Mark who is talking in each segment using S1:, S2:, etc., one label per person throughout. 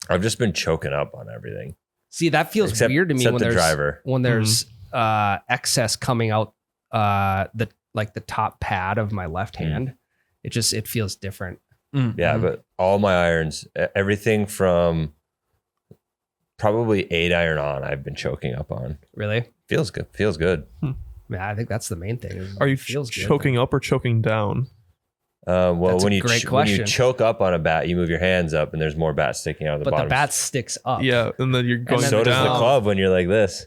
S1: I've just been choking up on everything.
S2: See, that feels weird to me when there's excess coming out the top pad of my left hand. It feels different.
S1: Yeah, but all my irons, everything from probably 8 iron on, I've been choking up on.
S2: Really?
S1: Feels good.
S2: Yeah, I think that's the main thing.
S3: Are you choking up or choking down?
S1: When you choke up on a bat, you move your hands up and there's more bat sticking out of the bottom.
S2: But the bat sticks up.
S3: Yeah, and then you're going down.
S1: So does the club when you're like this.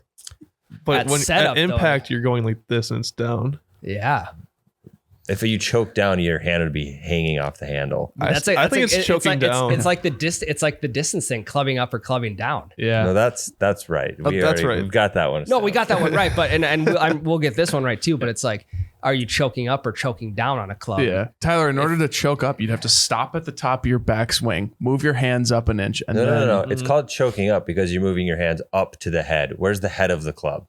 S3: But at impact, you're going like this and it's down.
S2: Yeah.
S1: If you choke down, your hand would be hanging off the handle.
S3: I think it's choking down.
S2: It's like the distance thing, clubbing up or clubbing down.
S3: Yeah.
S1: No, that's right.
S3: That's right.
S1: We've got that one.
S2: No, we got that one right. But we'll get this one right too. But it's like, are you choking up or choking down on a club?
S4: Yeah. Tyler, in order to choke up, you'd have to stop at the top of your backswing, move your hands up an inch. And
S1: No. It's called choking up because you're moving your hands up to the head. Where's the head of the club?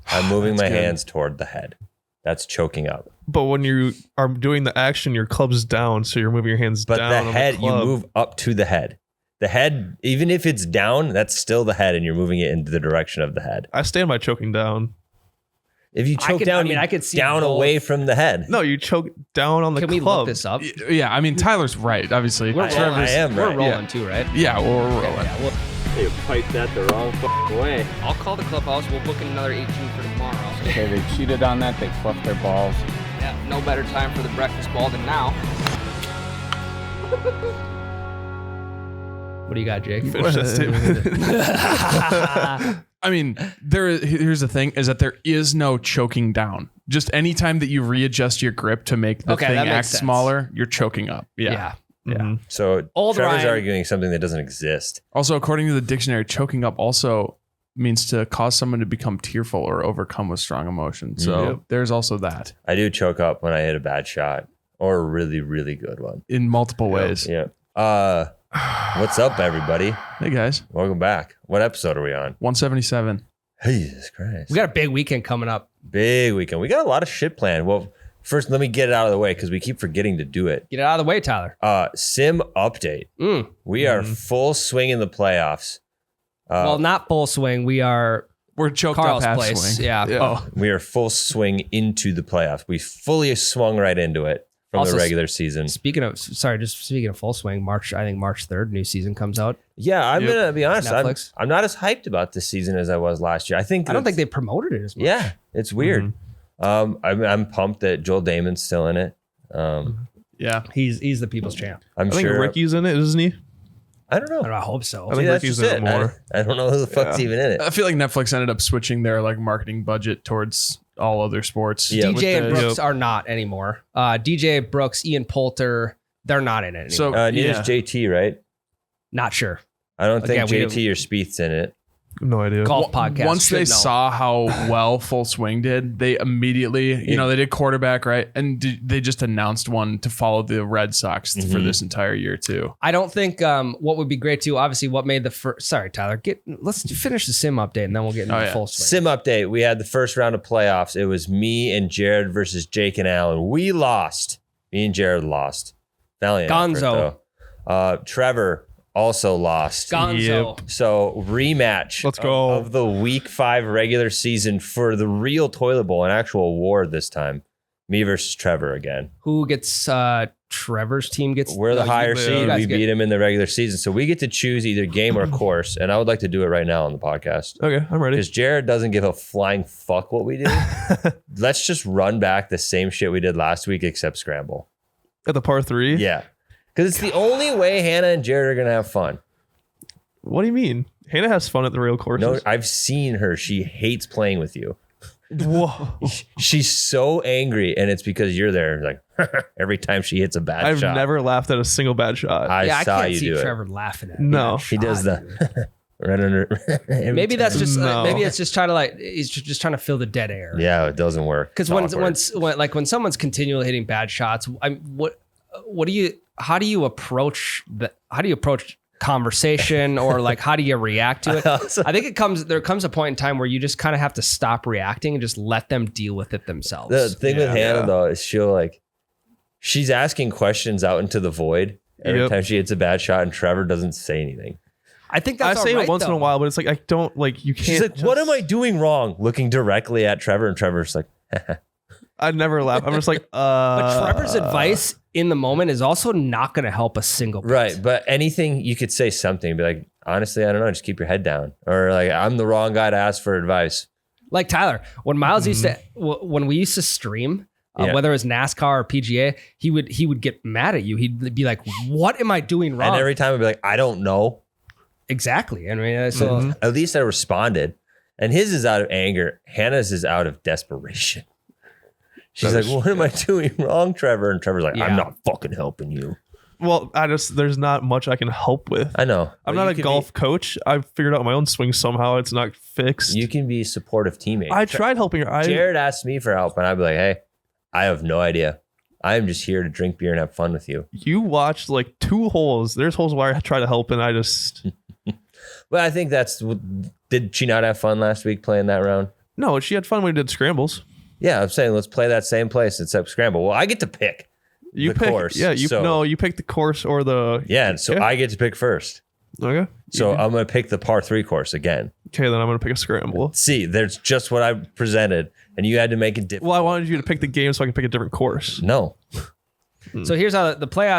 S1: I'm moving my hands toward the head. That's choking up.
S3: But when you are doing the action, your club's down, so you're moving your hands down.
S1: But the head, you move up to the head. The head, even if it's down, that's still the head, and you're moving it into the direction of the head.
S3: I stand by choking down.
S1: If you choke down, I could see down away from the head.
S3: No, you choke down on the club.
S2: Can we look this up?
S4: Yeah, I mean, Tyler's right, obviously.
S1: I am right.
S2: We're rolling too, right?
S4: Yeah, we're rolling.
S2: Yeah,
S1: you piped that the wrong way.
S5: I'll call the clubhouse. We'll book in another 18 for tomorrow.
S6: Okay, they cheated on that. They fluffed their balls.
S5: Yeah, no better time for the breakfast ball than now.
S2: What do you got, Jake?
S3: Finish that statement.
S4: I mean, here's the thing, is that there is no choking down. Just anytime that you readjust your grip to make the thing act smaller, you're choking up. Yeah.
S1: So Trevor's arguing something that doesn't exist.
S4: Also, according to the dictionary, choking up also means to cause someone to become tearful or overcome with strong emotion. So there's also that.
S1: I do choke up when I hit a bad shot or a really, really good one.
S4: In multiple ways.
S1: Yeah. What's up, everybody?
S4: Hey, guys.
S1: Welcome back. What episode are we on?
S4: 177.
S1: Jesus Christ.
S2: We got a big weekend coming up.
S1: Big weekend. We got a lot of shit planned. Well, first, let me get it out of the way because we keep forgetting to do it.
S2: Get it out of the way, Tyler.
S1: Sim update. We are full swing in the playoffs.
S2: Well, not full swing. We're
S4: choked
S2: Carl's
S4: up half
S2: place.
S4: swing.
S2: Yeah.
S4: Oh.
S1: We are full swing into the playoffs. We fully swung right into it from the regular season.
S2: Speaking of full swing, I think March 3rd, new season comes out.
S1: Yeah, I'm gonna be honest.
S2: Netflix.
S1: I'm not as hyped about this season as I was last year. I don't
S2: think they promoted it as much.
S1: Yeah, it's weird. I'm pumped that Joel Damon's still in it.
S4: Yeah,
S2: he's the people's champ.
S3: I think Ricky's in it, isn't he?
S1: I don't know.
S2: I hope so.
S3: I think Ricky's in it more.
S1: I don't know who the fuck's even in it.
S4: I feel like Netflix ended up switching their marketing budget towards all other sports.
S1: Yeah,
S2: DJ and Brooks are not anymore. DJ Brooks, Ian Poulter, they're not in it anymore.
S4: So
S1: neither's JT, right?
S2: Not sure.
S1: I don't think JT or Spieth's in it.
S3: No idea.
S2: Golf podcast.
S4: Once they saw how well Full Swing did, they immediately, they did quarterback, right? And they just announced one to follow the Red Sox for this entire year too.
S2: I don't think what would be great too, obviously what made the first, sorry, Tyler, let's finish the sim update and then we'll get into the full swing.
S1: Sim update. We had the first round of playoffs. It was me and Jared versus Jake and Alan. We lost. Me and Jared lost. Valiant
S2: Gonzo.
S1: Effort, Trevor also lost.
S2: Gonzo.
S1: Yep. So rematch.
S3: Let's go.
S1: Of the week 5 regular season for the real toilet bowl, an actual award this time. Me versus Trevor again.
S2: Who gets Trevor's team gets?
S1: We're the higher seed. We beat him in the regular season. So we get to choose either game or course. And I would like to do it right now on the podcast.
S3: Okay, I'm ready.
S1: Because Jared doesn't give a flying fuck what we do. Let's just run back the same shit we did last week except scramble.
S3: At the par 3?
S1: Yeah. Because it's the only way Hannah and Jared are going to have fun.
S3: What do you mean? Hannah has fun at the real courses.
S1: No, I've seen her. She hates playing with you.
S3: Whoa.
S1: She's so angry, and it's because you're there. Like every time she hits a bad shot.
S3: I've never laughed at a single bad shot.
S1: I saw
S2: can't
S1: you
S2: see
S1: do
S2: Trevor
S1: it.
S2: laughing at
S3: No.
S2: it.
S1: He does the right under.
S2: Maybe that's just
S3: No.
S2: maybe it's just trying to he's just trying to fill the dead air.
S1: Yeah, it doesn't work.
S2: Because when someone's continually hitting bad shots, how do you approach conversation or how do you react to it? I think there comes a point in time where you just kind of have to stop reacting and just let them deal with it themselves.
S1: The thing with Hannah though is she's asking questions out into the void every time she hits a bad shot, and Trevor doesn't say anything.
S2: I think that's
S3: I say
S2: all right,
S3: it once in a while, but it's like I don't like you can't.
S1: She's like, what am I doing wrong? Looking directly at Trevor, and Trevor's like,
S3: I'd never laugh. I'm just like,
S2: But Trevor's advice in the moment is also not going to help a single bit.
S1: right. But anything you could say something, be like, honestly, I don't know. Just keep your head down, or like, I'm the wrong guy to ask for advice.
S2: Like Tyler, when Miles used to, when we used to stream, whether it was NASCAR or PGA, he would get mad at you. He'd be like, "What am I doing wrong?"
S1: And every time I'd be like, I don't know.
S2: Exactly. I mean, so
S1: At least I responded. And his is out of anger. Hannah's is out of desperation. She's like, what am I doing wrong, Trevor? And Trevor's like, I'm not fucking helping you.
S3: well, there's not much I can help with.
S1: I know.
S3: I'm not a golf coach. I've figured out my own swing somehow. It's not fixed.
S1: You can be a supportive teammate.
S3: I tried helping her.
S1: Jared asked me for help, and I'd be like, hey, I have no idea. I'm just here to drink beer and have fun with you.
S3: You watched like 2 holes. There's holes where I try to help, and I just...
S1: Well, I think did she not have fun last week playing that round?
S3: No, she had fun when we did scrambles.
S1: Yeah, I'm saying let's play that same place except scramble. Well, I get to pick the course.
S3: Yeah, you pick the course or the...
S1: Yeah, so I get to pick first.
S3: Okay.
S1: So I'm going to pick the par 3 course again.
S3: Okay, then I'm going to pick a scramble.
S1: See, there's just what I presented, and you had to make it different.
S3: Well, I wanted you to pick the game so I can pick a different course.
S1: No.
S2: So here's how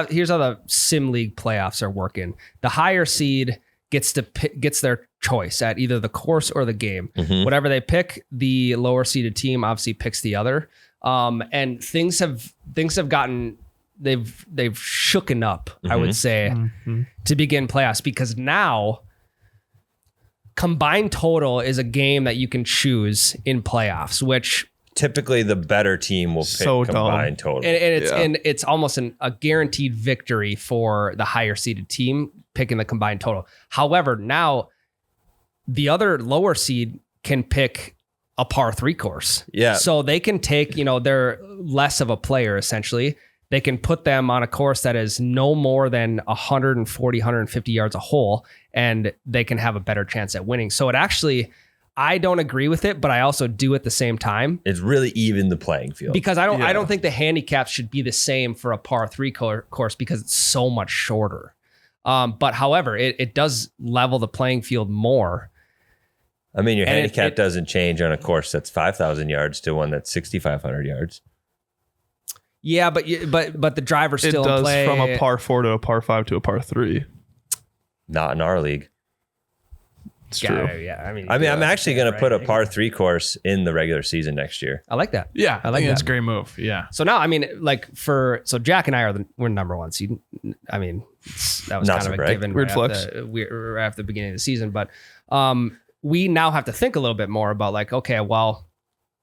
S2: here's how the Sim League playoffs are working. The higher seed gets their choice at either the course or the game.
S1: Mm-hmm.
S2: Whatever they pick, the lower seeded team obviously picks the other. And things have gotten they've shooken up, I would say, to begin playoffs, because now combined total is a game that you can choose in playoffs, which
S1: Typically the better team will pick combined total.
S2: And it's almost a guaranteed victory for the higher seeded team picking the combined total. However, now the other lower seed can pick a par 3 course.
S1: Yeah.
S2: So they can take, they're less of a player essentially. They can put them on a course that is no more than 140, 150 yards a hole, and they can have a better chance at winning. So it actually, I don't agree with it, but I also do at the same time.
S1: It's really even the playing field.
S2: Because I don't think the handicaps should be the same for a par 3 course because it's so much shorter. But however, it does level the playing field more.
S1: I mean, your handicap doesn't change on a course that's 5,000 yards to one that's 6,500 yards.
S2: Yeah, but the driver's still in play.
S3: It does from a par 4 to a par 5 to a par 3.
S1: Not in our league.
S3: It's true.
S2: Yeah, I mean,
S1: I'm actually going to put a par 3 course in the regular season next year.
S2: I like that.
S4: Yeah,
S2: I like that.
S4: That's a great move. Yeah.
S2: So now, I mean, so Jack and I we're number one seed. I mean, that was
S1: Not
S2: kind of
S1: so
S2: a
S1: bright.
S2: given.
S3: Weird flex.
S2: Right after the beginning of the season, but we now have to think a little bit more about like, okay, well,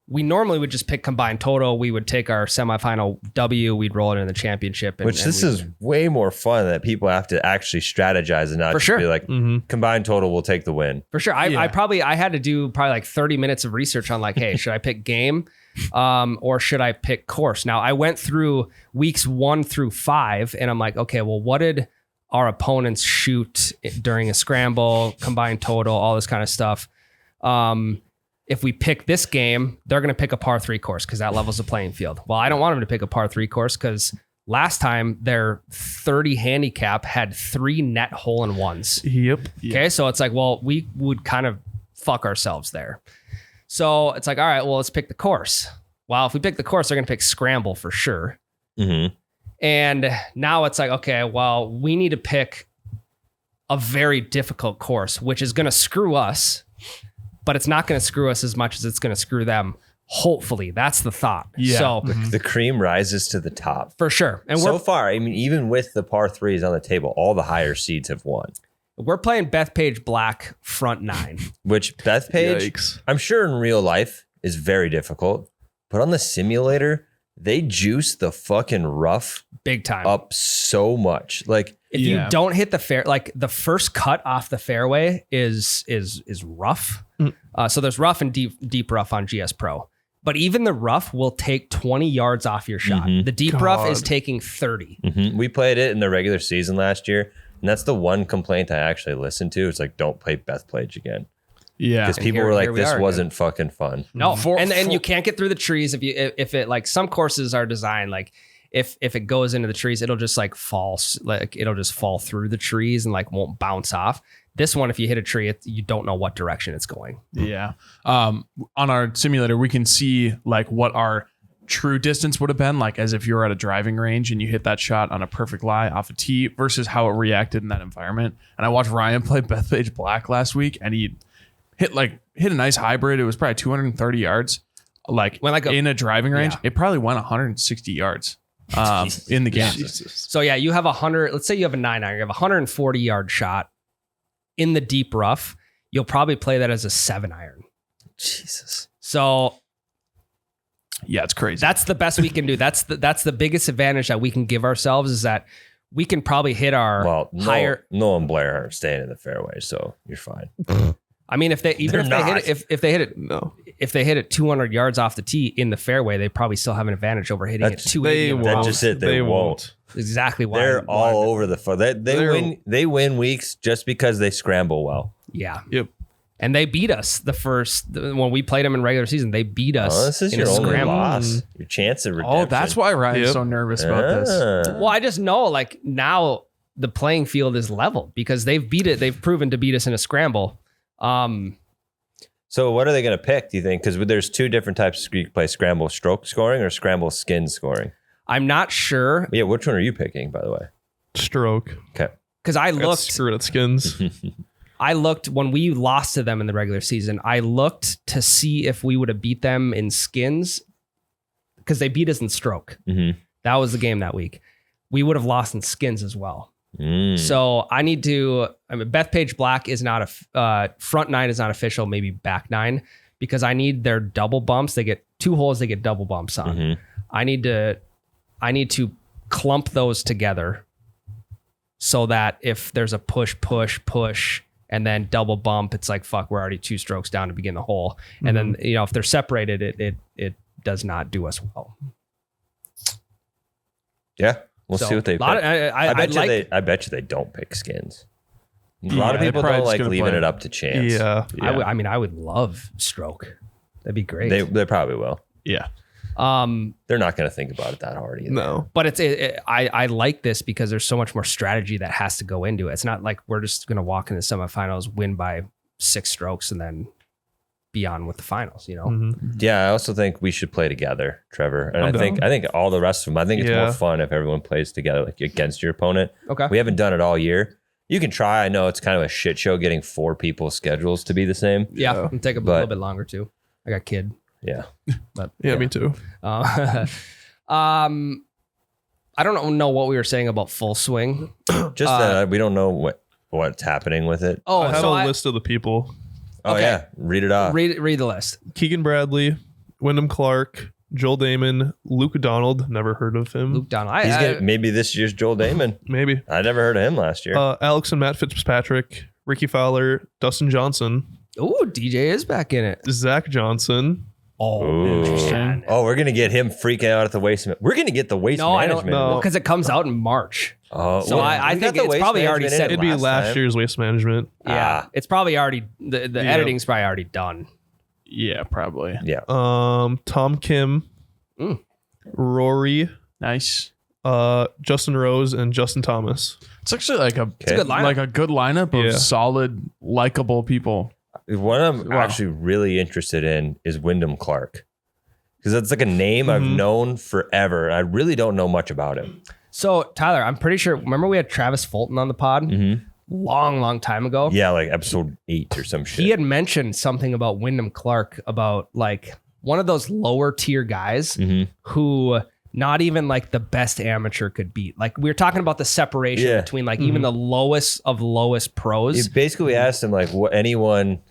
S2: we normally would just pick combined total. We would take our semifinal W, we'd roll it in the championship.
S1: This is way more fun that people have to actually strategize and not just be like, combined total will take the win.
S2: For sure. I had to do probably like 30 minutes of research on like, hey, should I pick game or should I pick course? Now I went through weeks 1 through 5 and I'm like, okay, well, what did our opponents shoot during a scramble, combined total, all this kind of stuff. If we pick this game, they're going to pick a par 3 course because that levels the playing field. Well, I don't want them to pick a par 3 course because last time their 30 handicap had 3 net hole-in-ones.
S3: Yep.
S2: Okay, so it's like, well, we would kind of fuck ourselves there. So it's like, all right, well, let's pick the course. Well, if we pick the course, they're going to pick scramble for sure.
S1: Mm-hmm.
S2: And now it's like, okay, well, we need to pick a very difficult course, which is going to screw us, but it's not going to screw us as much as it's going to screw them. Hopefully, that's the thought.
S3: Yeah.
S2: So
S1: The cream rises to the top.
S2: for sure. And
S1: So far, I mean, even with the par 3s on the table, all the higher seeds have won.
S2: we're playing Bethpage Black front 9.
S1: Which Bethpage,
S3: Yikes.
S1: I'm sure in real life is very difficult, but on the simulator, they juice the fucking rough
S2: Big time.
S1: up so much. Like,
S2: If you don't hit the fair, like the first cut off the fairway is rough. So there's rough and deep rough on GS Pro. But even the rough will take 20 yards off your shot. The deep rough is taking 30.
S1: we played it in the regular season last year, and that's the one complaint I actually listened to. It's like, don't play Bethpage again.
S4: Yeah.
S1: Because people were like, this wasn't fucking fun.
S2: No, and you can't get through the trees if it like some courses are designed like if it goes into the trees, it'll just like fall, like it'll just fall through the trees and like won't bounce off. This one, if you hit a tree, you don't know what direction it's going.
S4: Yeah. On our simulator, we can see like what our true distance would have been, like as if you were at a driving range and you hit that shot on a perfect lie off a tee versus how it reacted in that environment. And I watched Ryan play Bethpage Black last week, and he hit a nice hybrid. It was probably 230 yards. In a driving range, it probably went 160 yards in the game.
S2: So yeah, you have 100. Let's say you have a 9-iron. You have a 140 yard shot in the deep rough. You'll probably play that as a 7-iron.
S1: Jesus.
S2: So
S4: yeah, it's crazy.
S2: that's the best we can do. That's the biggest advantage that we can give ourselves, is that we can probably hit our higher.
S1: Noah and Blair are staying in the fairway, so you're fine.
S2: I mean, if they hit it,
S3: No.
S2: if they hit it 200 yards off the tee in the fairway, they probably still have an advantage over hitting it 280.
S1: That's just it. They won't.
S2: Exactly why
S1: They're all over the phone. They win weeks just because they scramble well.
S2: Yeah.
S3: Yep.
S2: And they beat us when we played them in regular season. They beat us.
S1: This is
S2: in
S1: your
S2: a
S1: only
S2: scramble.
S1: loss. Your chance of redemption.
S4: Oh, that's why Ryan's so nervous about this.
S2: Well, I just know like now the playing field is level because they've beat it. They've proven to beat us in a scramble.
S1: So what are they going to pick, do you think? Because there's two different types. You play scramble stroke scoring or scramble skin scoring.
S2: I'm not sure.
S1: Yeah, which one are you picking, by the way?
S3: Stroke.
S1: Okay.
S2: Because I looked.
S3: Screw it at skins.
S2: I looked when we lost to them in the regular season. I looked to see if we would have beat them in skins because they beat us in stroke.
S1: Mm-hmm.
S2: That was the game that week. We would have lost in skins as well.
S1: Mm.
S2: So I need to. Bethpage Black is not a front 9 is not official. Maybe back 9 because I need their double bumps. They get 2 holes. They get double bumps on.
S1: Mm-hmm.
S2: I need to clump those together so that if there's a push, and then double bump, it's like fuck. We're already 2 strokes down to begin the hole. Mm-hmm. And then if they're separated, it does not do us well.
S1: Yeah. We'll see what they pick. I bet you they don't pick skins. A lot of people don't like leaving it up to chance.
S3: Yeah.
S2: I would love stroke. That'd be great.
S1: They probably will.
S4: Yeah.
S1: They're not going to think about it that hard either.
S3: No.
S2: But I like this because there's so much more strategy that has to go into it. It's not like we're just going to walk in the semifinals, win by 6 strokes, and then be on with the finals,
S3: Mm-hmm.
S1: Yeah, I also think we should play together, Trevor. And I think all the rest of them, I think it's more fun if everyone plays together, like against your opponent.
S2: Okay.
S1: We haven't done it all year. You can try. I know it's kind of a shit show getting 4 people's schedules to be the same.
S2: Yeah. It'll take a little bit longer too. I got kid.
S1: Yeah.
S2: But
S3: yeah, me too.
S2: I don't know what we were saying about full swing.
S1: Just that we don't know what's happening with it.
S2: Oh,
S3: I have
S2: so
S3: a list of the people.
S1: Oh,
S2: okay.
S1: yeah. Read it off.
S2: Read the list.
S3: Keegan Bradley, Wyndham Clark, Joel Damon, Luke Donald. Never heard of him.
S2: Luke Donald.
S1: Maybe this year's Joel Damon.
S3: Maybe.
S1: I never heard of him last year.
S3: Alex and Matt Fitzpatrick, Ricky Fowler, Dustin Johnson.
S2: Oh, DJ is back in it.
S3: Zach Johnson.
S2: Oh, interesting.
S1: Oh, we're gonna get him freaking out at the waste. We're gonna get the waste management.
S2: I don't know because it comes out in March.
S1: Oh,
S2: so I think it's probably already said.
S3: It'd be last year's waste management.
S2: Yeah, it's probably already the editing's probably already done.
S4: Yeah, probably.
S1: Yeah.
S3: Tom Kim, Rory,
S4: nice.
S3: Justin Rose and Justin Thomas.
S4: It's actually like a
S2: good lineup.
S4: Like a good lineup of solid, likable people.
S1: One I'm actually really interested in is Wyndham Clark. Because that's like a name I've known forever. I really don't know much about him.
S2: So, Tyler, I'm pretty sure, remember we had Travis Fulton on the pod? Long time ago?
S1: Yeah, like episode 8 or some shit.
S2: He had mentioned something about Wyndham Clark, about like one of those lower tier guys who not even like the best amateur could beat. Like we were talking about the separation between like even the lowest of lowest pros.
S1: Basically, we asked him like anyone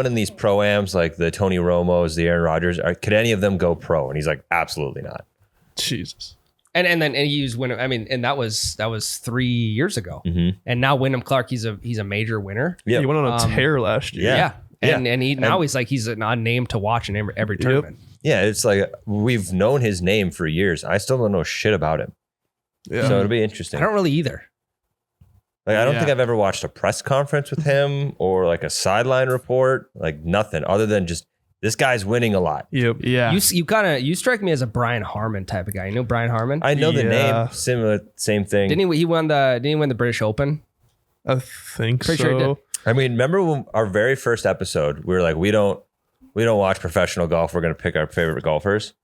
S1: in these pro-ams, like the Tony Romos, the Aaron Rodgers, could any of them go pro? And he's like, absolutely not.
S3: Jesus.
S2: And then he used Wyndham. I mean, and that was 3 years ago. And now Wyndham Clark, he's a major winner.
S3: Yeah, he went on a tear last year.
S2: Yeah. And he's a name to watch in every tournament.
S1: Yeah, it's like we've known his name for years. I still don't know shit about him. Yeah. So it'll be interesting.
S2: I don't really either.
S1: Like I don't think I've ever watched a press conference with him or like a sideline report, like nothing other than just this guy's winning a lot.
S3: Yep.
S4: Yeah.
S2: You strike me as a Brian Harmon type of guy. You know Brian Harmon?
S1: I know the name, same thing.
S2: Didn't he win the British Open?
S3: I think
S2: Pretty sure he
S3: so.
S2: did.
S1: I mean, remember when our very first episode, we were like, we don't watch professional golf. We're going to pick our favorite golfers.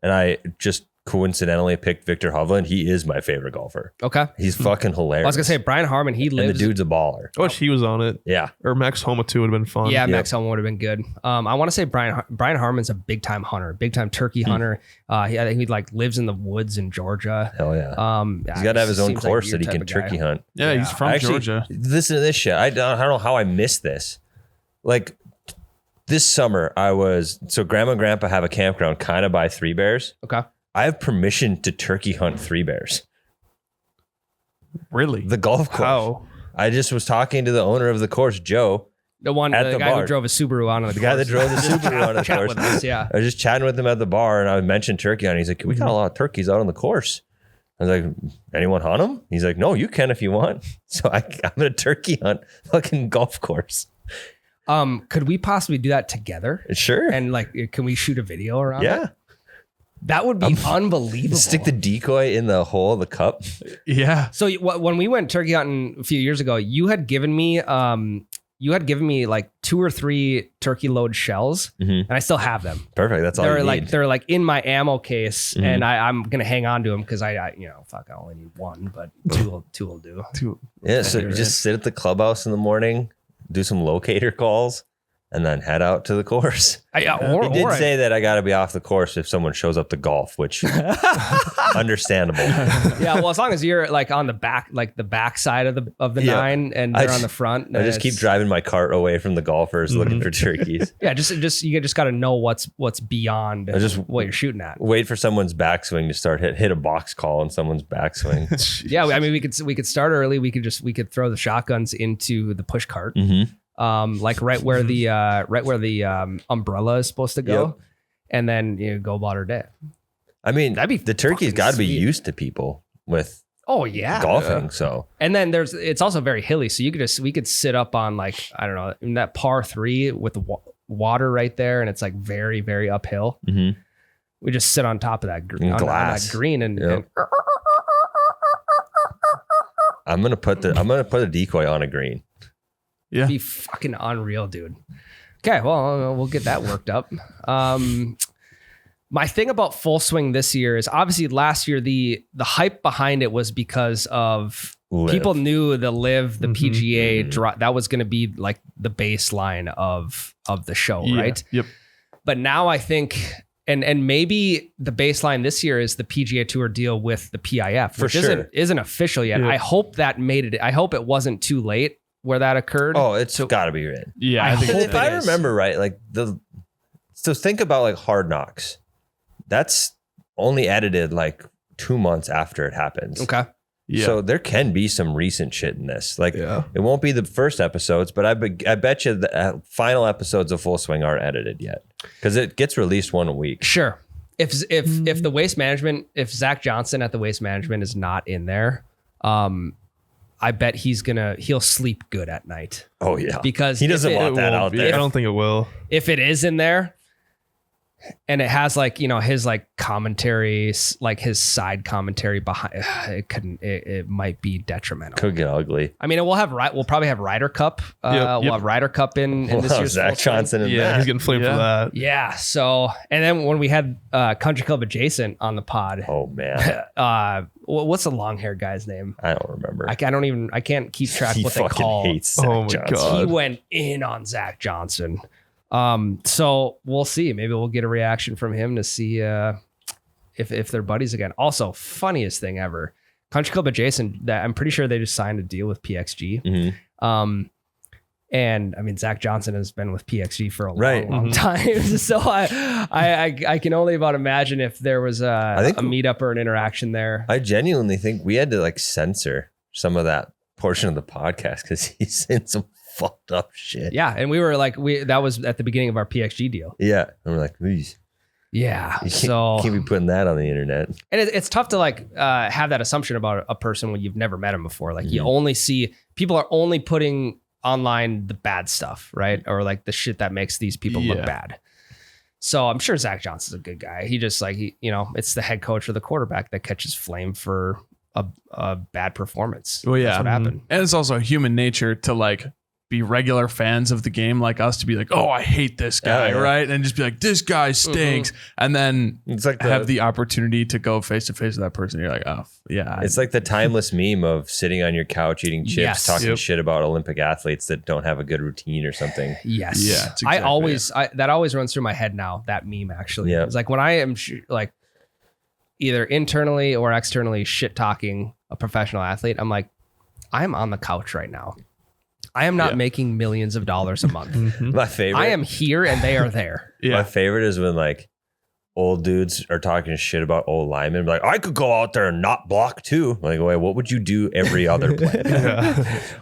S1: And I just coincidentally picked Victor Hovland. He is my favorite golfer.
S2: Okay.
S1: He's fucking hilarious.
S2: I was gonna say Brian Harmon. He
S1: and the
S2: lives.
S1: dude's a baller.
S3: I wish he was on it.
S1: Yeah.
S3: Or Max Homa too would have been fun.
S2: Yeah, Max Hellman would have been good. I want to say Brian Harmon's a big time hunter, big time turkey hunter. I think he like lives in the woods in Georgia.
S1: Hell yeah. He's got to have his own course that he can turkey hunt.
S4: Yeah, he's from
S1: Actually,
S4: Georgia.
S1: Listen to this shit. I don't know how I missed this. Like this summer, Grandma and Grandpa have a campground kind of by Three Bears.
S2: Okay.
S1: I have permission to turkey hunt Three Bears.
S4: Really?
S1: The golf course.
S3: How?
S1: I just was talking to the owner of the course, Joe.
S2: The one,
S1: At
S2: the
S1: the
S2: guy
S1: bar.
S2: who drove a Subaru on the
S1: The guy that drove the Subaru on the
S2: chat
S1: course.
S2: with us, yeah.
S1: I was just chatting with him at the bar and I mentioned turkey hunting. He's like, we got a lot of turkeys out on the course. I was like, anyone hunt them? He's like, no, you can if you want. So I'm going to turkey hunt fucking golf course.
S2: Could we possibly do that together?
S1: Sure.
S2: And like, can we shoot a video around it?
S1: Yeah.
S2: That would be unbelievable.
S1: Stick the decoy in the hole of the cup.
S4: Yeah.
S2: So when we went turkey hunting a few years ago, you had given me like 2 or 3 turkey load shells, and I still have them.
S1: Perfect. That's all you need.
S2: They're like in my ammo case, and I'm gonna hang on to them because I only need 1, but two will do.
S1: Yeah. So you just sit at the clubhouse in the morning, do some locator calls, and then head out to the course. He did say that I got to be off the course if someone shows up to golf, which understandable.
S2: Yeah, well, as long as you're like on the back, like the back side of the
S1: Yeah.
S2: 9, and they're on the front.
S1: I just keep driving my cart away from the golfers looking for turkeys.
S2: Yeah, just you just got to know what's beyond what you're shooting at.
S1: Wait for someone's backswing to start hit a box call on someone's backswing.
S2: Yeah, I mean we could start early. We could throw the shotguns into the push cart. Like right where the umbrella is supposed to go,
S1: Yep.
S2: and then go about our day.
S1: I mean,
S2: That'd be
S1: the turkey's
S2: fucking
S1: got to be
S2: sweet.
S1: used to people with
S2: Oh yeah,
S1: golfing. So
S2: And then it's also very hilly, so we could sit up on like I don't know in that par 3 with the water right there, and it's like very very uphill. We just sit on top of that on that green and
S1: I'm gonna put a decoy on a green.
S4: Yeah.
S2: be fucking unreal, dude. Okay, well, we'll get that worked up. My thing about Full Swing this year is obviously last year the hype behind it was because of
S1: Live.
S2: people knew the Live, the PGA that was going to be like the baseline of the show,
S4: Yeah.
S2: right?
S4: Yep.
S2: But now I think, and maybe the baseline this year is the PGA Tour deal with the PIF, which
S1: sure.
S2: isn't official yet.
S3: Yeah.
S2: I hope that made it. I hope it wasn't too late where that occurred.
S1: Oh, it's got to be in.
S4: Yeah.
S2: I
S4: I think
S2: hope
S1: If I
S2: it is.
S1: remember right, like so think about like Hard Knocks. That's only edited like 2 months after it happens.
S2: Okay.
S4: yeah.
S1: So there can be some recent shit in this. Like
S3: Yeah.
S1: it won't be the first episodes, but I bet you the final episodes of Full Swing aren't edited yet because it gets released one a week.
S2: Sure. If the Waste Management, if Zach Johnson at the Waste Management is not in there, I bet he'll sleep good at night
S1: Oh yeah,
S2: because
S1: he doesn't
S2: if it-
S1: want that out
S3: I
S1: there.
S3: don't think it will.
S2: if it is in there and it has like his like commentaries, like his side commentary behind it might be detrimental.
S1: Could get ugly.
S2: I mean, we'll probably have Ryder Cup. We'll have Ryder Cup in this
S1: Wow,
S2: year's
S1: Zach
S2: Full Swing.
S1: Johnson and
S3: Yeah,
S1: that.
S3: he's getting flamed for that.
S2: Yeah. So, and then when we had Country Club Adjacent on the pod,
S1: Oh man,
S2: what's the long hair guy's name?
S1: I don't remember.
S2: I can't keep track
S1: he
S2: what they
S1: fucking
S2: call.
S1: hates Zach
S3: Oh my
S1: Johnson.
S3: God.
S2: He went in on Zach Johnson. So we'll see. Maybe we'll get a reaction from him to see if they're buddies again. Also, funniest thing ever, Country Club Adjacent. That I'm pretty sure they just signed a deal with PXG.
S1: Mhm.
S2: And I mean, Zach Johnson has been with PXG for a
S1: Right.
S2: long time. So I can only about imagine if there was
S1: I think-
S2: a meetup or an interaction there.
S1: I genuinely think we had to like censor some of that portion of the podcast because he's saying some fucked up shit.
S2: Yeah. And we were like, that was at the beginning of our PXG deal.
S1: Yeah. And we're like, "Please,
S2: Yeah.
S1: you
S2: So
S1: can't be putting that on the internet.
S2: and it's tough to like have that assumption about a person when you've never met him before. Like you
S1: Mhm.
S2: only see people are only putting online the bad stuff, right? Or like the shit that makes these people look
S4: Yeah.
S2: bad. So I'm sure Zach Johnson's a good guy. He just like it's the head coach or the quarterback that catches flame for a bad performance.
S4: Well, yeah.
S2: That's what happened.
S4: And it's also human nature to like be regular fans of the game like us, to be like, oh, I hate this guy, right? And just be like, this guy stinks. And then
S1: It's like
S4: have the opportunity to go face to face with that person. You're like, oh, yeah.
S1: It's like the timeless meme of sitting on your couch eating chips,
S2: Yes.
S1: talking shit about Olympic athletes that don't have a good routine or something.
S2: Yes.
S4: Yeah, it's
S2: I
S4: exactly
S2: always, that always runs through my head now, that meme actually.
S1: Yeah.
S2: It's like when I am like either internally or externally shit talking a professional athlete, I'm like, I'm on the couch right now. I am not making millions of dollars a month.
S1: My favorite.
S2: I am here and they are there.
S1: My favorite is when like old dudes are talking shit about old linemen. Like, I could go out there and not block too. Like, wait, what would you do every other play?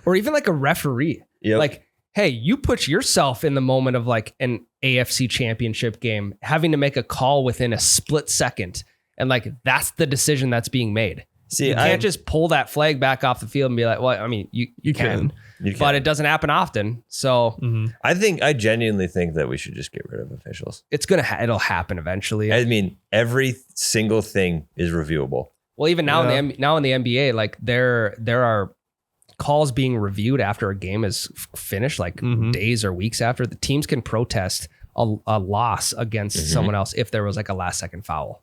S2: Or even like a referee.
S1: Yep.
S2: Like, hey, you put yourself in the moment of like an AFC championship game, having to make a call within a split second. And like, that's the decision that's being made.
S1: See,
S2: you can't just pull that flag back off the field and be like, well, I mean, you can. But it doesn't happen often. So
S1: I genuinely think that we should just get rid of officials.
S2: it's it'll happen eventually.
S1: I mean, every single thing is reviewable.
S2: Well, even now in the NBA, like there are calls being reviewed after a game is finished, like days or weeks after. The teams can protest a loss against someone else if there was like a last second foul.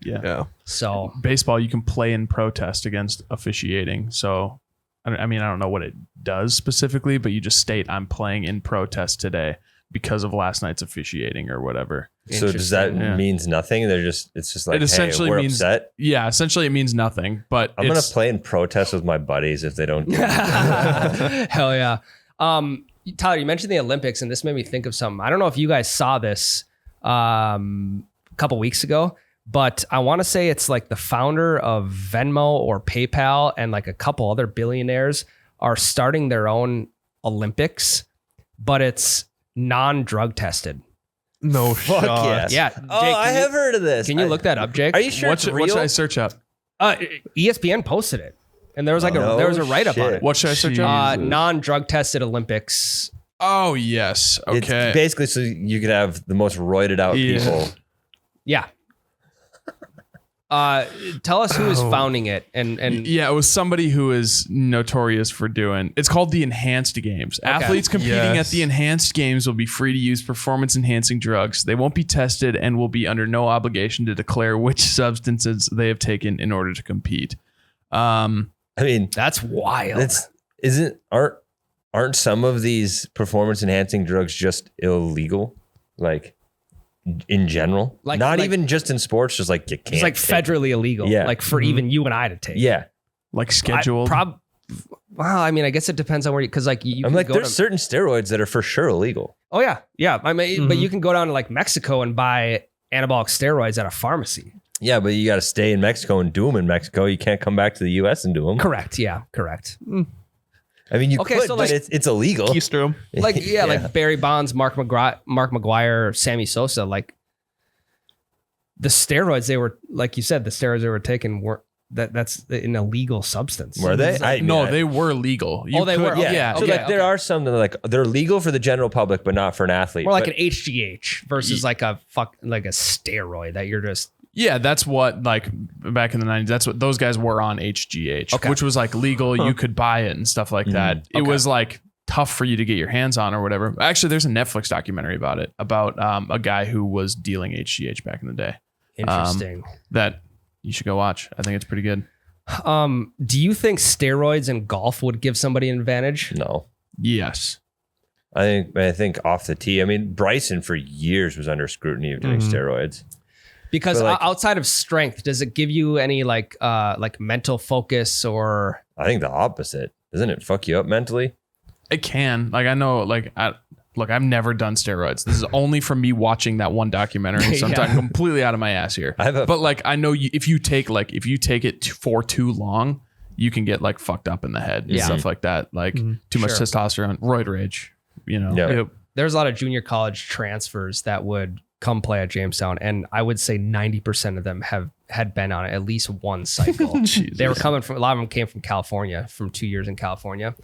S4: Yeah.
S2: So
S4: Baseball, you can play in protest against officiating. So, I mean, I don't know what it does specifically, but you just state, I'm playing in protest today because of last night's officiating or whatever.
S1: So does that means nothing? It's just like,
S4: It essentially
S1: hey, we're
S4: means
S1: upset.
S4: Yeah, essentially it means nothing. But
S1: I'm gonna play in protest with my buddies if they don't.
S2: hell yeah. Tyler, you mentioned the Olympics, and this made me think of something. I don't know if you guys saw this a couple weeks ago, but I want to say it's like the founder of Venmo or PayPal and like a couple other billionaires are starting their own Olympics, but it's non-drug tested.
S3: No
S1: Fuck
S3: shot.
S1: yes.
S2: Yeah.
S1: Oh,
S2: Jake,
S1: I have heard of this.
S2: Can you look that up, Jake?
S1: Are you sure
S4: what
S1: it's
S4: should,
S1: real?
S4: what should I search up?
S2: ESPN posted it, and there was like there was a write-up on
S1: shit.
S2: it.
S4: What should I search up?
S2: Non-drug tested Olympics.
S4: Oh, yes. Okay.
S1: It's basically so you could have the most roided out people.
S2: Yeah. Tell us who is founding it and
S4: Yeah, it was somebody who is notorious for doing. It's called the Enhanced Games. Athletes competing at the Enhanced Games will be free to use performance-enhancing drugs. They won't be tested and will be under no obligation to declare which substances they have taken in order to compete.
S1: I mean,
S2: that's wild.
S1: Aren't some of these performance-enhancing drugs just illegal? Like, in general, not even just in sports, just like you can't.
S2: It's like federally illegal.
S1: Yeah.
S2: Like for even you and I to take.
S1: Yeah.
S4: Like scheduled.
S2: Well, I mean, I guess it depends on where because like you.
S1: I'm
S2: can
S1: like,
S2: go
S1: there's certain steroids that are for sure illegal.
S2: Oh yeah, yeah. I mean, but you can go down to like Mexico and buy anabolic steroids at a pharmacy.
S1: Yeah, but you got to stay in Mexico and do them in Mexico. You can't come back to the U.S. and do them.
S2: Correct. Yeah. Correct.
S1: I mean, you could,
S2: so
S1: but
S2: like-
S1: it's illegal.
S3: Keystrom.
S2: Like like Barry Bonds, Mark McGuire, Sammy Sosa. Like the steroids they were, like you said, the steroids they were taking were that's an illegal substance.
S1: Were they?
S4: They were legal.
S2: They were.
S1: Yeah.
S2: Yeah.
S1: So
S2: Okay,
S1: like there are some that are like they're legal for the general public, but not for an athlete.
S2: More like
S1: But-
S2: an HGH versus like a steroid that you're just.
S4: Yeah, that's what, like, back in the 90s, that's what those guys were on HGH, which was like legal. You could buy it and stuff like that. It was like tough for you to get your hands on or whatever. Actually, there's a Netflix documentary about it, about a guy who was dealing HGH back in the day.
S2: Interesting.
S4: That you should go watch. I think it's pretty good.
S2: Do you think steroids in golf would give somebody an advantage?
S1: No.
S4: Yes.
S1: I think off the tee. I mean, Bryson for years was under scrutiny of doing steroids.
S2: Because
S1: But, like-
S2: outside of strength, does it give you any like mental focus or?
S1: I think the opposite. Doesn't it fuck you up mentally?
S4: It can. Like, I know, like, look, I've never done steroids. This is only from me watching that one documentary. So I'm talking completely out of my ass here. But like, I know if you take it for too long, you can get like fucked up in the head and stuff like that. Like too much testosterone, roid rage, you know.
S1: Yeah.
S2: There's a lot of junior college transfers that would come play at Jamestown, and I would say 90% of them had been on at least one cycle. They were coming from, a lot of them came from California, from 2 years in California.